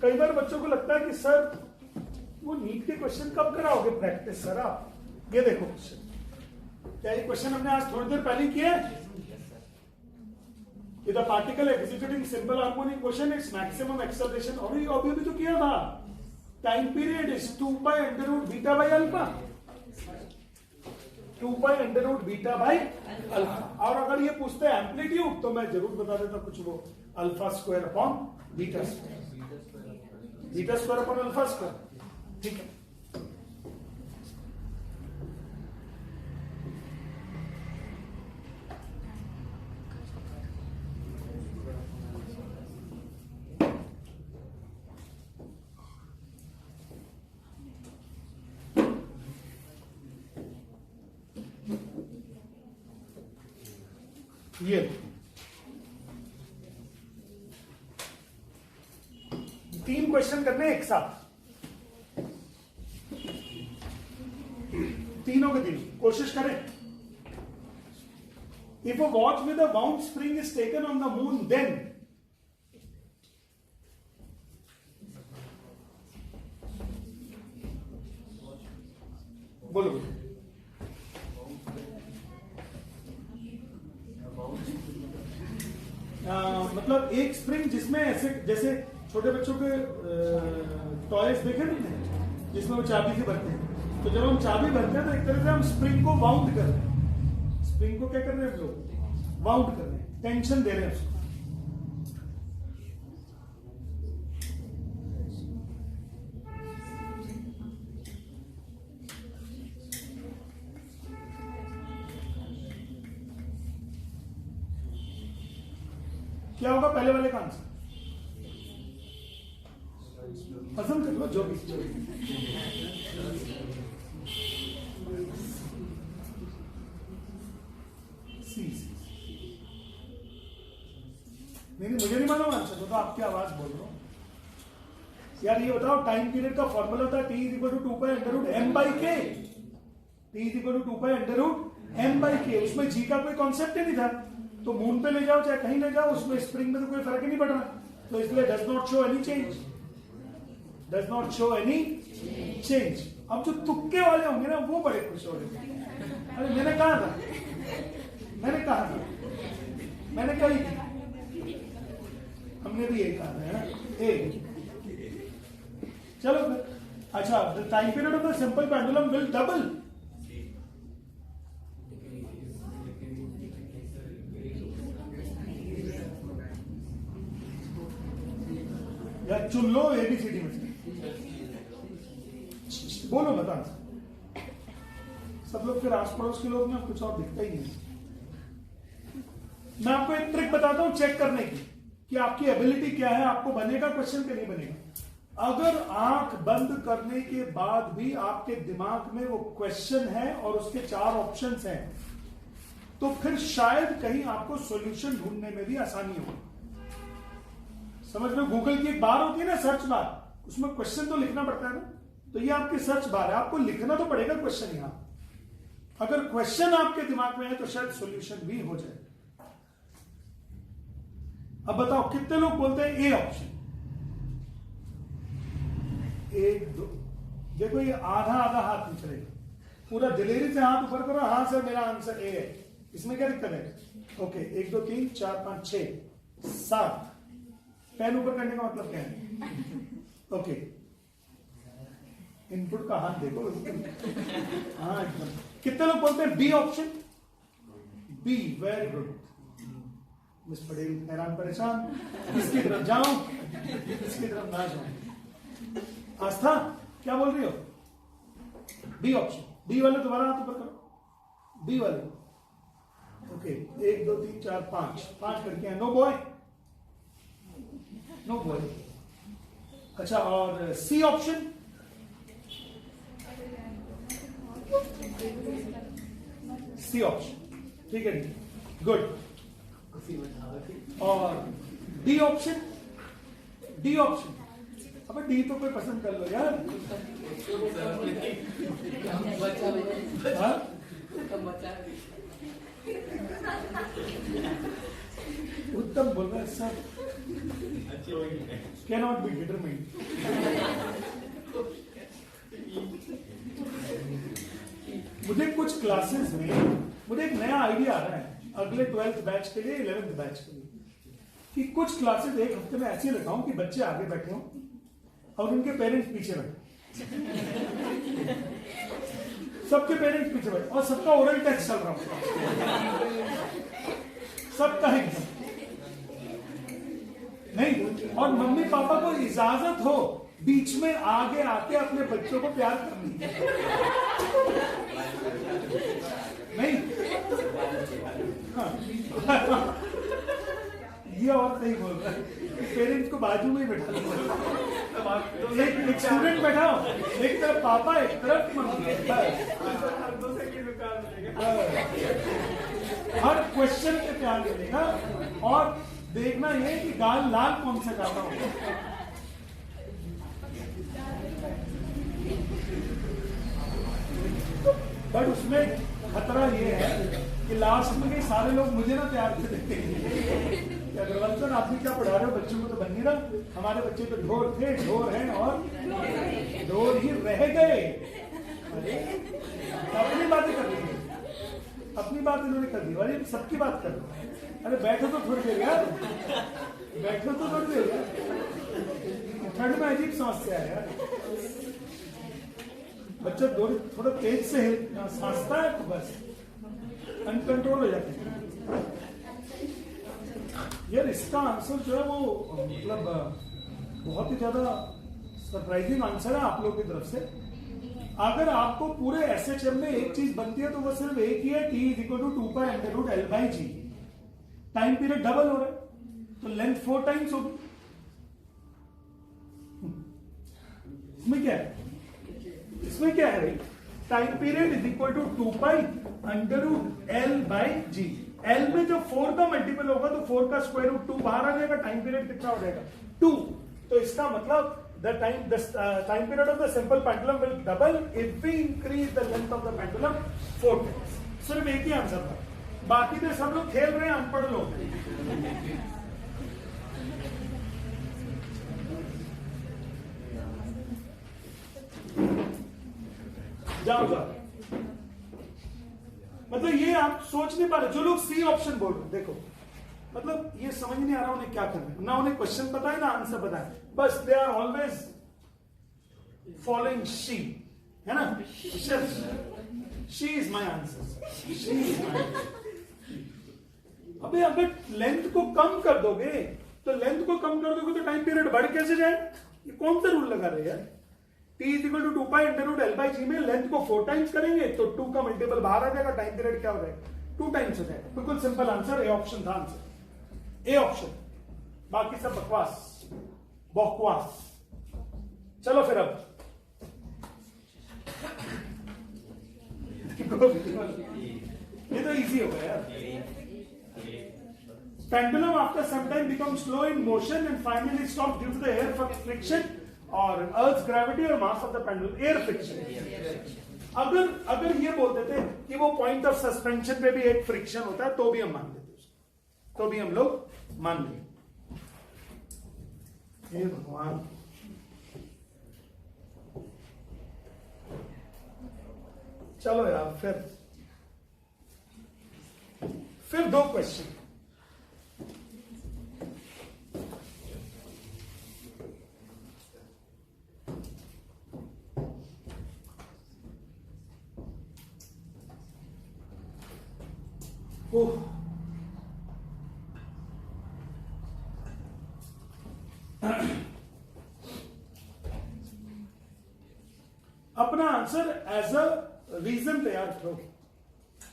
कई बार बच्चों को लगता है कि सर वो नीट के क्वेश्चन कब कराओगे प्रैक्टिस? सर आप ये देखो क्वेश्चन, क्या ये क्वेश्चन हमने आज थोड़ी देर पहले किया है? With a particle executing simple harmonic motion, its maximum acceleration अभी तो किया था। Time period is 2 pi under root beta by alpha, 2 pi under root beta by alpha. और अगर ये पूछते हैं एम्पलीट्यूड, तो मैं जरूर बता देता कुछ, वो alpha square upon beta square, beta square upon alpha square. ठीक है, ये क्वेश्चन करने एक साथ, तीनों के तीनों कोशिश करें. If a watch with a wound spring is taken on the moon, then बोलो. मतलब एक स्प्रिंग जिसमें ऐसे जैसे छोटे बच्चों के टॉयज देखे नहीं है जिसमें वो चाबी से भरते हैं, तो जब हम चाबी भरते हैं तो एक तरह से हम स्प्रिंग को वाउंड कर रहे हैं. स्प्रिंग को क्या कर रहे हैं हम लोग? वाउंड कर रहे हैं, टेंशन दे रहे हैं उसको. क्या होगा पहले वाले का आंसर? पसंद कर लो जो भी. नहीं मुझे नहीं मालूम आंसर, तो आपकी आवाज बोल रहा हूं यार. ये बताओ टाइम पीरियड का फॉर्मूला था T = 2π√m/k. T = 2π√m/k. उसमें G का कोई कॉन्सेप्ट ही नहीं था. तो मून पे ले जाओ चाहे कहीं ले जाओ, उसमें स्प्रिंग में तो कोई फर्क ही नहीं पड़ रहा. तो इसलिए does not show any change. Does not show any change. अब जो तुक्के वाले होंगे ना वो बड़े खुश हो रहे हैं. अरे मैंने कहा था, मैंने कही थी, हमने भी यही कहा था ए. चलो फिर. अच्छा, the time period of the simple pendulum will double. या चुन लो ABCD में से. बोलो बता. सब लोग फिर आस पड़ोस के लोग ना, कुछ और दिखता ही नहीं. मैं आपको एक ट्रिक बताता हूं चेक करने की कि आपकी एबिलिटी क्या है, आपको बनेगा क्वेश्चन के नहीं बनेगा. अगर आंख बंद करने के बाद भी आपके दिमाग में वो क्वेश्चन है और उसके 4 ऑप्शंस हैं, तो फिर शायद कहीं आपको सॉल्यूशन ढूंढने में भी आसानी होगी. समझ लो, गूगल की एक बार होती है ना, सर्च बार, उसमें क्वेश्चन तो लिखना पड़ता है ना. तो ये आपकी सर्च बार है, आपको लिखना तो पड़ेगा क्वेश्चन. यहां अगर क्वेश्चन आपके दिमाग में है तो शायद सॉल्यूशन भी हो जाए. अब बताओ कितने लोग बोलते हैं ए ऑप्शन? 1 2. देखो ये आधा आधा हाथ नहीं चलेगा, पूरा दिलेरी से हाथ ऊपर करो. हाँ सर मेरा आंसर ए है. इसमें क्या दिक्कत है? ओके 1 2 3 4 5 6 7. पेन ऊपर करने का मतलब क्या है? ओके, इनपुट का हाथ देखो. हाँ एकदम. कितने लोग बोलते हैं B option? B. Very good miss Patel. हैरान परेशान. इसकी तरफ जाऊं, इसकी तरफ ना जाऊं. आस्था क्या बोल रही हो? B option. बी वाले दोबारा हाथ ऊपर करो. बी वाले. ओके 1 2 3 4 5 5 करके हैं. No boy, no boy. अच्छा, और सी ऑप्शन? C option. ठीक है, गुड. और डी ऑप्शन? D option. अब डी तो कोई पसंद कर लो यार. उत्तम बोल रहा है सर. Cannot be determined. मुझे कुछ क्लासेस में मुझे एक नया आइडिया आ रहा है अगले 12th बैच के लिए, 11th बैच के लिए, कि कुछ क्लासेस एक हफ्ते में ऐसे लगाऊं कि बच्चे आगे बैठे हों और उनके पेरेंट्स पीछे बैठे. सबके पेरेंट्स पीछे बैठे और सबका ओरल टेस्ट चल रहा हो. सबका एकदम नहीं. और मम्मी पापा को इजाजत हो बीच में आगे आके अपने बच्चों को प्यार करनी. नहीं हाँ. ये और सही बोल रहा है. पेरेंट्स को बाजू में ही बैठा लो. एक स्टूडेंट बैठाओ, एक तरफ पापा एक तरफ मम्मी. हर क्वेश्चन पे प्यार मिलेगा. और देखना ये कि गाल लाल कौन सा गाता होगा. बट उसमें खतरा ये है कि लास्ट में सारे लोग मुझे ना प्यार से देखते हैं। अग्रवाल सर आप भी क्या पढ़ा रहे हो, बच्चों को तो बन नहीं रहा, हमारे बच्चे तो ढोर थे, ढोर हैं और ढोर ही रह गए। अपनी बातें कर रही है, अपनी बात इन्होंने कर दी, अरे सबकी बात कर लो। अरे बैठो तो थोड़ी देर यार, बैठो तो थोड़ी देर यार, ठंड में अजीब समस्या है यार। बच्चा थोड़ा तेज से सांसता है तो बस अनकंट्रोल हो जाते हैं यार। इसका आंसर जो है वो मतलब बहुत ही ज्यादा सरप्राइजिंग आंसर है आप लोगों की तरफ से। अगर आपको पूरे SHM में एक चीज बनती है तो वो सिर्फ एक ही है, T = 2π√L/G। Time period double हो रहा है तो लेंथ 4 टाइम्स होगी। इसमें क्या है, इसमें क्या है भाई, टाइम पीरियड = 2π√L/G। L में जब 4 का मल्टीपल होगा तो 4 का स्क्वायर रूट 2 बाहर आ जाएगा, टाइम पीरियड कितना हो जाएगा 2। तो इसका मतलब the time period of the simple pendulum will double if we increase the length of the pendulum 4 times। सिर्फ एक ही आंसर था, बाकी तो सब लोग खेल रहे हैं अनपढ़ लोग। जाओ जाओ, मतलब ये आप सोच नहीं पा रहे, जो लोग सी ऑप्शन बोल रहे देखो, मतलब ये समझ नहीं आ रहा उन्हें क्या करना है, ना उन्हें क्वेश्चन पता है ना आंसर पता है, बस they are always following she, है ना, she is my answer, she is my. अबे अगर लेंथ को कम कर दोगे तो लेंथ को कम कर दोगे तो टाइम पीरियड बढ़ कैसे जाए, ये कौन सा रूल लगा रहे यार। T = 2π√L/G में लेंथ को 4 टाइम्स करेंगे तो 2 का मल्टीपल बाहर आ जाएगा, टाइम पीरियड क्या हो जाएगा 2 टाइम्स हो जाएगा। बिल्कुल सिंपल आंसर ए ऑप्शन था, आंसर ए ऑप्शन, बाकी सब बकवास बकवास। चलो फिर अब ये तो इजी हो गया यार। Pendulum after some time become slow in motion and finally stop due to the air friction और अर्थ ग्रेविटी और mass of the pendulum air friction. अगर ये बोल देते कि वो पॉइंट ऑफ सस्पेंशन पे भी एक फ्रिक्शन होता है तो भी हम मान लेते उसको, तो भी हम लोग मान लेंगे। हे भगवान, चलो यार फिर 2 क्वेश्चन। अपना आंसर एज अ रीजन तैयार करो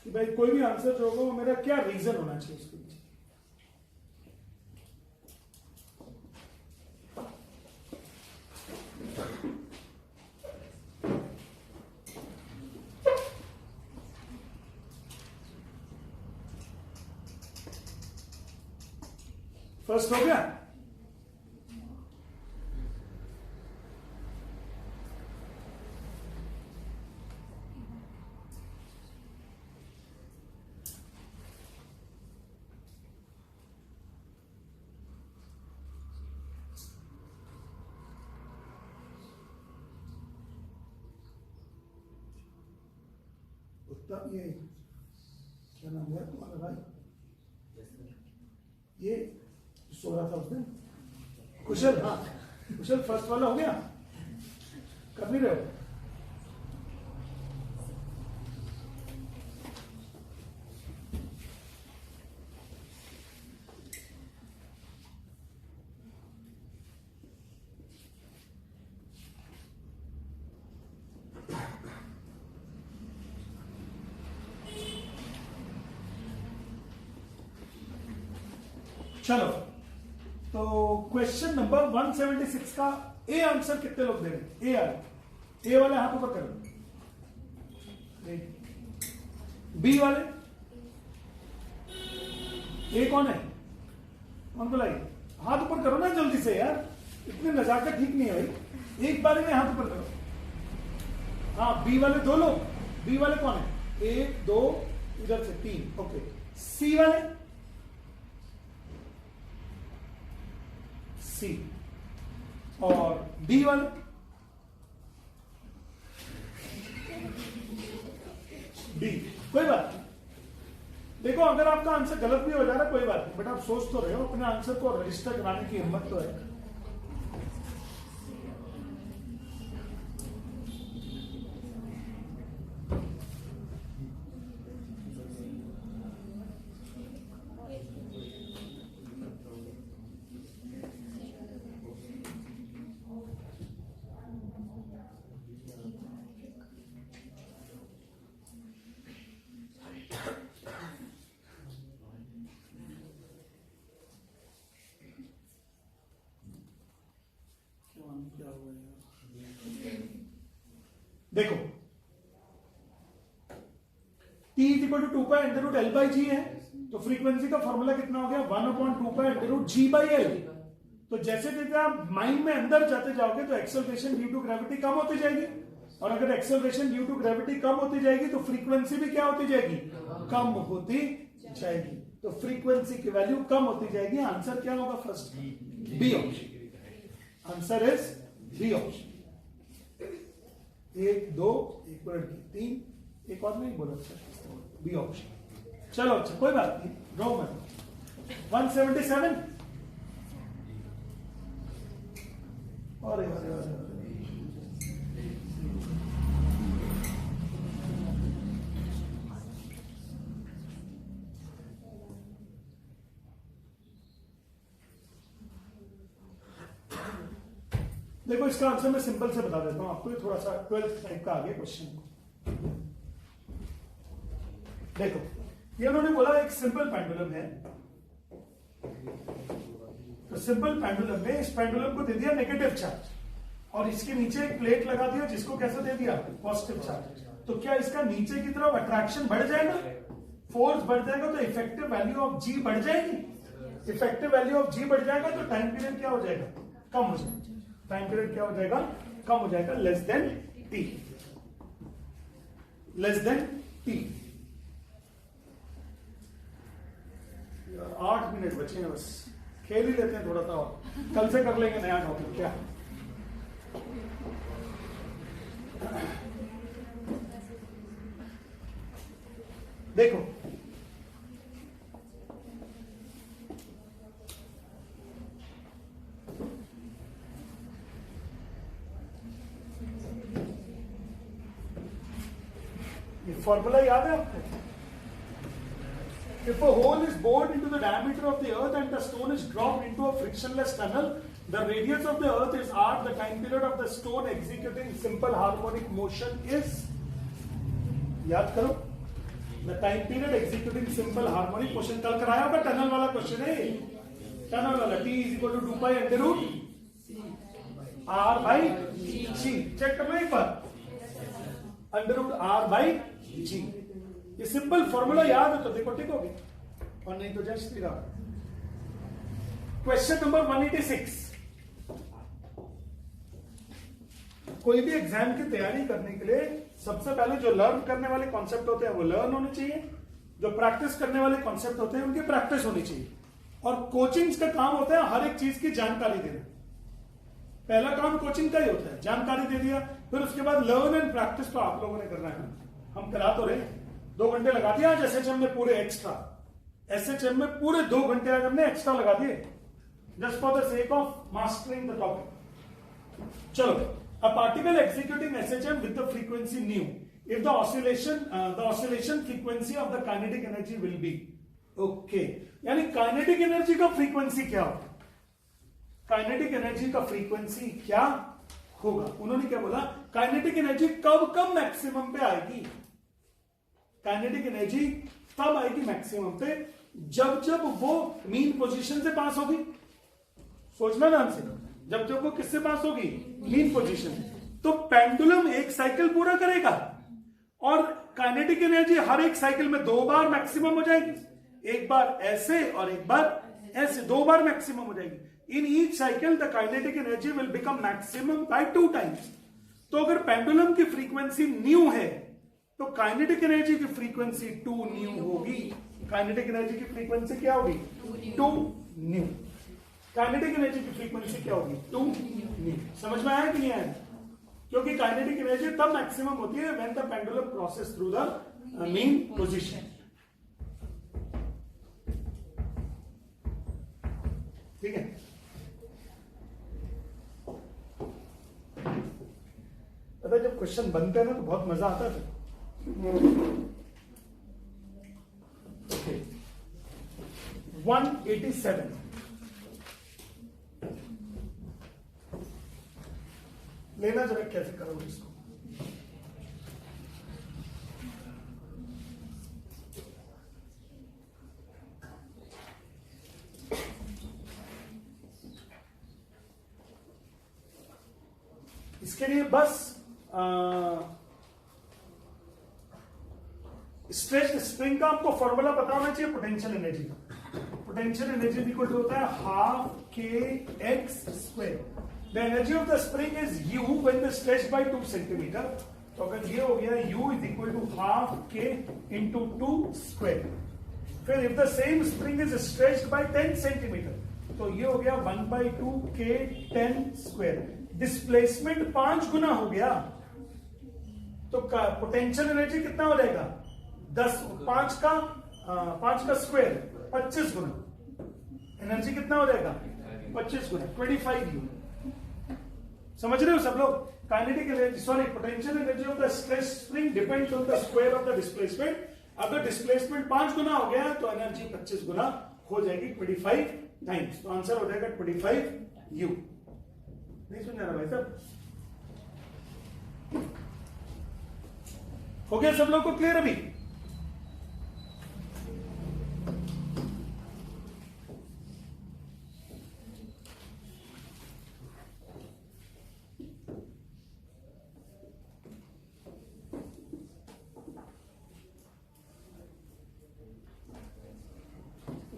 कि भाई कोई भी आंसर जो होगा वो मेरा क्या रीजन होना चाहिए उसके पीछे। फर्स्ट हो गया, ये क्या नाम है तुम्हारा भाई, ये सो रहा था उस दिन कुशल। हाँ कुशल, फर्स्ट वाला हो गया, कर नहीं रहे हो। चलो तो क्वेश्चन नंबर 176 का ए आंसर कितने लोग दे रहे हैं, ए वाले हाथ ऊपर करो, बी वाले, ए कौन है, कौन बुलाइए, हाथ ऊपर करो ना जल्दी से यार, इतनी नजाकत ठीक नहीं है भाई, एक बारे में हाथ ऊपर करो। हाँ बी वाले 2 लोग, बी वाले कौन है, 1 2 इधर से 3, ओके। सी वाले सी और डी वाले डी। कोई बात नहीं, देखो अगर आपका आंसर गलत भी हो जा रहा है कोई बात नहीं, बट आप सोच तो रहे हो, अपने आंसर को रजिस्टर कराने की हिम्मत तो है। क्या हुआ यार? देखो T equal to 2 pi under root L by G है, तो फ्रीक्वेंसी का फॉर्मूला कितना हो गया 1/2 pi under root G by L. तो जैसे जैसे आप माइंड में अंदर जाते जाओगे तो एक्सेलरेशन ड्यू टू ग्रेविटी कम होती जाएगी, और अगर एक्सेलरेशन ड्यू टू ग्रेविटी कम होती जाएगी तो फ्रीक्वेंसी भी क्या होती जाएगी, कम होती जाएगी। तो फ्रीक्वेंसी की वैल्यू कम होती जाएगी। आंसर क्या होगा first, B option. Answer is B option. 1 2 1 minute की 3, एक और नहीं बोला, बी ऑप्शन। चलो अच्छा कोई बात नहीं, ड्रॉ मत। 177, अरे अरे अरे देखो इसका आंसर मैं सिंपल से बता देता हूं आपको, ये थोड़ा सा 12th टाइप का आ गया क्वेश्चन। देखो ये उन्होंने बोला एक सिंपल पेंडुलम है, तो सिंपल पेंडुलम में इस पेंडुलम को दे दिया नेगेटिव चार्ज और इसके नीचे एक प्लेट लगा दिया जिसको कैसे दे दिया पॉजिटिव चार्ज। तो क्या इसका नीचे की तरफ अट्रैक्शन बढ़ जाएगा, फोर्स बढ़ जाएगा, तो इफेक्टिव वैल्यू ऑफ जी बढ़ जाएगी। इफेक्टिव वैल्यू ऑफ जी बढ़ जाएगा तो टाइम पीरियड क्या हो जाएगा, कम हो जाएगा। टाइम पीरियड क्या हो जाएगा, कम हो जाएगा, less than T, less than T. 8 minute बचे हैं बस, खेल ही लेते हैं थोड़ा सा और कल से कर लेंगे नया टॉपिक। क्या देखो ये फॉर्मूला याद है आपको, if a hole is bored into the diameter of the earth and the stone is dropped into a frictionless tunnel, the radius of the earth is r, the time period of the stone executing simple harmonic motion is, याद करो, the time period executing simple harmonic motion। कल कराया होगा tunnel वाला question है, tunnel वाला t is equal to 2 pi under root r by g, check कर लो एक बार, under root r by g। ये सिंपल फॉर्मूला याद है तो देखो ठीक होगी, और नहीं तो जय श्री राम। क्वेश्चन नंबर 186, कोई भी एग्जाम की तैयारी करने के लिए सबसे पहले जो लर्न करने वाले कॉन्सेप्ट होते हैं वो लर्न होने चाहिए, जो प्रैक्टिस करने वाले कॉन्सेप्ट होते हैं उनकी प्रैक्टिस होनी चाहिए, और कोचिंग्स का काम होता है हर एक चीज की जानकारी देना। पहला काम कोचिंग का ही होता है, जानकारी दे दिया, फिर उसके बाद लर्न एंड प्रैक्टिस तो आप लोगों ने करना है। हम करा तो रहे, 2 घंटे लगा दिया आज एसएचएम में पूरे एक्स्ट्रा, एसएचएम में पूरे 2 घंटे आज हमने एक्स्ट्रा लगा दिए just for the sake of mastering the topic. चलो, a particle executing SHM with the frequency nu if the oscillation frequency of the kinetic energy will be okay. यानी काइनेटिक एनर्जी का फ्रीक्वेंसी क्या होगा, kinetic energy का frequency क्या होगा। उन्होंने क्या बोला, काइनेटिक एनर्जी कब कब मैक्सिमम पे आएगी, काइनेटिक एनर्जी तब आएगी मैक्सिमम पे जब जब वो मीन पोजीशन से पास होगी। सोचना ध्यान से, जब जब वो किससे पास होगी, मीन पोजीशन। तो पेंडुलम एक साइकिल पूरा करेगा और काइनेटिक एनर्जी हर एक साइकिल में 2 बार मैक्सिमम हो जाएगी, एक बार ऐसे और एक बार ऐसे, 2 बार मैक्सिमम हो जाएगी। In each cycle, the kinetic energy will become maximum by 2 times. तो अगर पेंडुलम की फ्रीक्वेंसी न्यू है तो काइनेटिक एनर्जी की फ्रीक्वेंसी 2 न्यू होगी। काइनेटिक एनर्जी की फ्रीक्वेंसी क्या होगी? 2 न्यू। काइनेटिक एनर्जी की फ्रीक्वेंसी क्या होगी? 2 न्यू। समझ में आया कि नहीं आया? क्योंकि काइनेटिक एनर्जी तब मैक्सिमम होती है when the pendulum crosses through the mean position. ठीक है, पता है जब क्वेश्चन बनते हैं ना तो बहुत मजा आता है। ओके, 187 लेना जरा, कैसे करोगे इसको? इसके लिए बस स्ट्रेच्ड स्प्रिंग का आपको फॉर्मूला पता होना चाहिए पोटेंशियल एनर्जी का। पोटेंशियल एनर्जी इक्वल टू होता है half K X square. The energy of the spring is U when the stretched by 2 centimeter. तो अगर ये हो गया u is equal to half K into 2 square. फिर if the same spring is stretched by 10 centimeter तो ये हो गया 1/2 के 10 स्क्वायर। डिस्प्लेसमेंट 5 गुना हो गया तो पोटेंशियल एनर्जी कितना हो जाएगा? 5 का स्क्वायर 25 गुना। एनर्जी कितना हो जाएगा? 25 गुना 25 यू। समझ रहे हो सब लोग? Kinetic energy, sorry, potential energy of the stretched spring depends on the square of the displacement. अगर डिस्प्लेसमेंट 5 गुना हो गया तो एनर्जी 25 गुना हो जाएगी 25 टाइम्स। तो आंसर हो जाएगा 25 यू। नहीं सुन रहा भाई साहब? हो गया सब लोग को क्लियर अभी?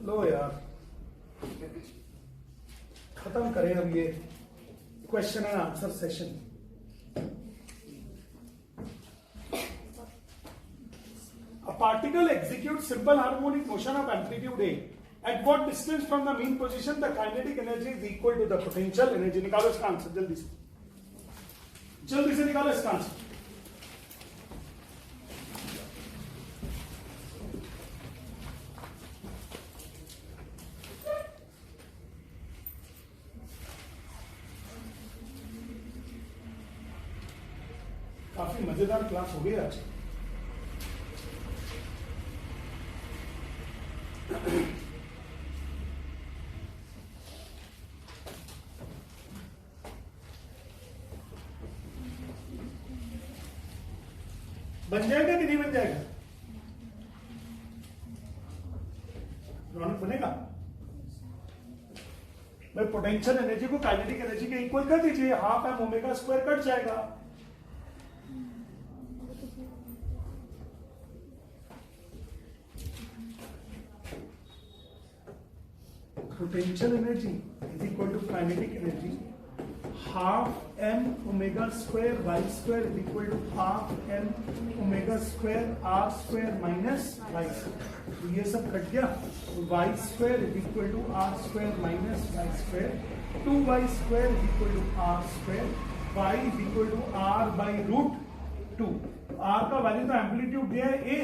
लो यार, खत्म करें अब ये question and answer session. A particle executes simple harmonic motion of amplitude A. At what distance from the mean position the kinetic energy is equal to the potential energy? निकालो इसका आंसर जल्दी से, जल्दी से निकालो इसका आंसर। काफी मजेदार क्लास हो गई आज। बन जाएगा कि नहीं बन जाएगा? रौनक बनेगा? भाई पोटेंशियल एनर्जी को काइनेटिक एनर्जी के इक्वल कर दीजिए, half M omega square cut जाएगा। Potential energy is equal to kinetic energy half m omega square y square is equal to half m omega square r square minus y square। तो ये सब cut गया, y square is equal to r square minus y square, 2y square is equal to r square, y is equal to r by root 2। r का value तो amplitude दिया है a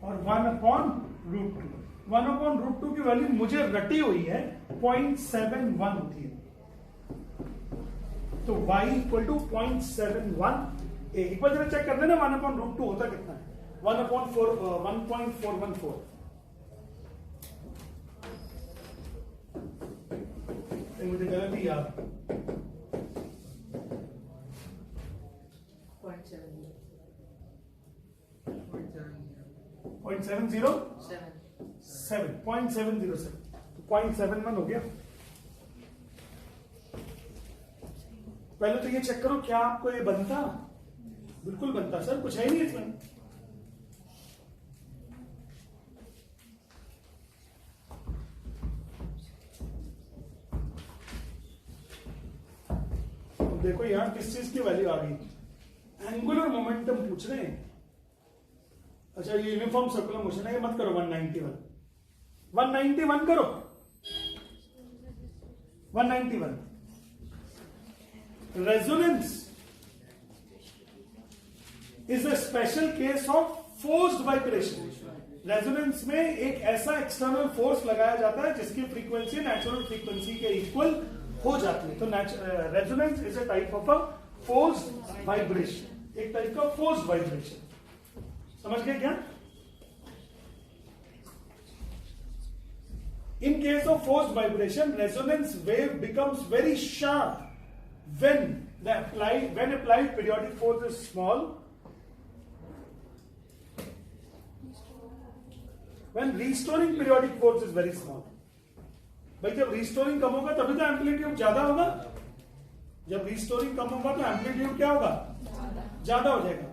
और 1/√2। 1/√2 की वैल्यू मुझे रटी हुई है 0.71 होती है। तो y इक्वल टू 0.71। एक बार जरा चेक कर लेना 1/√2 होता कितना है? 1/414। मुझे गलती याद। 0.707 हो गया। पहले तो ये चेक करो क्या आपको ये बनता? बिल्कुल बनता सर, कुछ है नहीं इसमें। देखो यहां किस चीज की वैल्यू आ गई? एंगुलर मोमेंटम पूछ रहे हैं। अच्छा ये यूनिफॉर्म सर्कुलर मोशन है, ये मत करो 191 करो 191। Resonance is a special case of forced vibration. Resonance में एक ऐसा एक्सटर्नल फोर्स लगाया जाता है जिसकी फ्रीक्वेंसी नेचुरल फ्रीक्वेंसी के इक्वल हो जाती है। तो resonance is a type of a forced vibration, एक टाइप का फोर्स्ड वाइब्रेशन। समझ गए क्या? In case of forced vibration, resonance wave becomes very sharp when applied periodic force is small. When restoring periodic force is very small. भाई जब restoring कम होगा तभी तो एम्पलीट्यूड ज्यादा होगा। जब रिस्टोरिंग कम होगा तो एम्पलीट्यूड क्या होगा? ज्यादा हो जाएगा।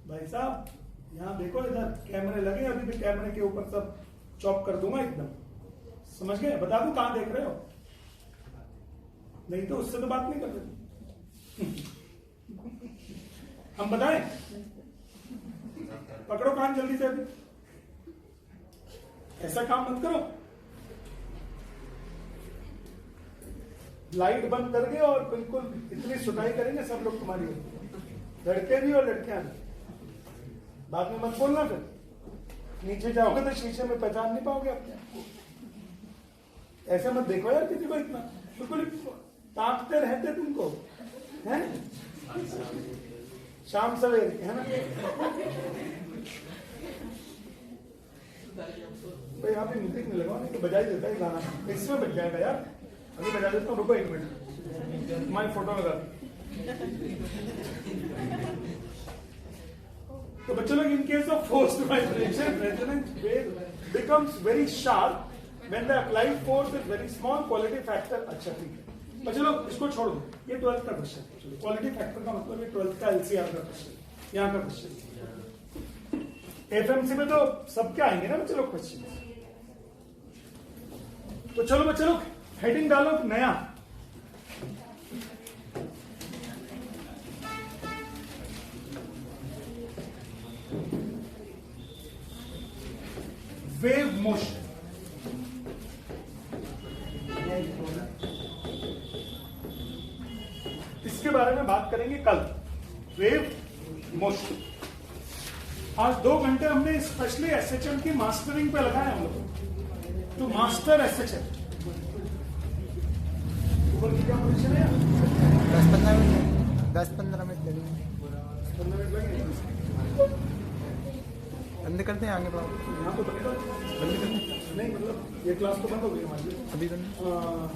भाई साहब यहां देखो, इधर कैमरे लगे, अभी भी कैमरे के ऊपर सब चॉप कर दूंगा एकदम। समझ गए? बता दूं कहां देख रहे हो? नहीं तो उससे तो बात नहीं कर रहे। हम बताएं? पकड़ो कान जल्दी से। अभी ऐसा काम मत करो। लाइट बंद करके और बिल्कुल इतनी सुनाई करेंगे सब लोग तुम्हारी, लड़के भी और लड़कियां भी। बाद में मत बोलना, फिर नीचे जाओगे तो शीशे में पहचान नहीं पाओगे अपने आप को। ऐसे मत देखो यार किसी को इतना, बिल्कुल ताकते रहते तुमको, हैं? शाम सवेरे, है ना? तो यहाँ पे म्यूजिक नहीं लगाओ, नहीं तो बजा ही देता है गाना। इसमें बज जाएगा यार, अभी बजा देता हूँ। रुको 1 मिनट, तुम्हारी फोटो लगा। तो बच्चों लोग, in case of forced vibration resonance wave becomes very sharp when the applied force is very small, quality factor। अच्छा ठीक है बच्चों लोग, इसको छोड़ दो, ये 12th का क्वेश्चन है। क्वालिटी फैक्टर का मतलब ये 12th का LCR का क्वेश्चन, यहाँ का क्वेश्चन। एफएमसी में तो सबके आएंगे ना बच्चों लोग क्वेश्चन। तो चलो बच्चों लोग हेडिंग डालो नया। Wave motion. इसके बारे में बात करेंगे कल, वेव मोशन। आज 2 घंटे हमने स्पेशली एसएचएम की मास्टरिंग पे लगाए हम लोग। तो मास्टर एसएचएम ऊपर की क्या पोजीशन है? 10-15 मिनट लगेंगे। 15 मिनट लगेंगे। बंद करते हैं आगे बात। यहाँ तो बंद करते हैं। नहीं, मतलब ये क्लास तो बंद हो गई हमारी अभी तो नहीं।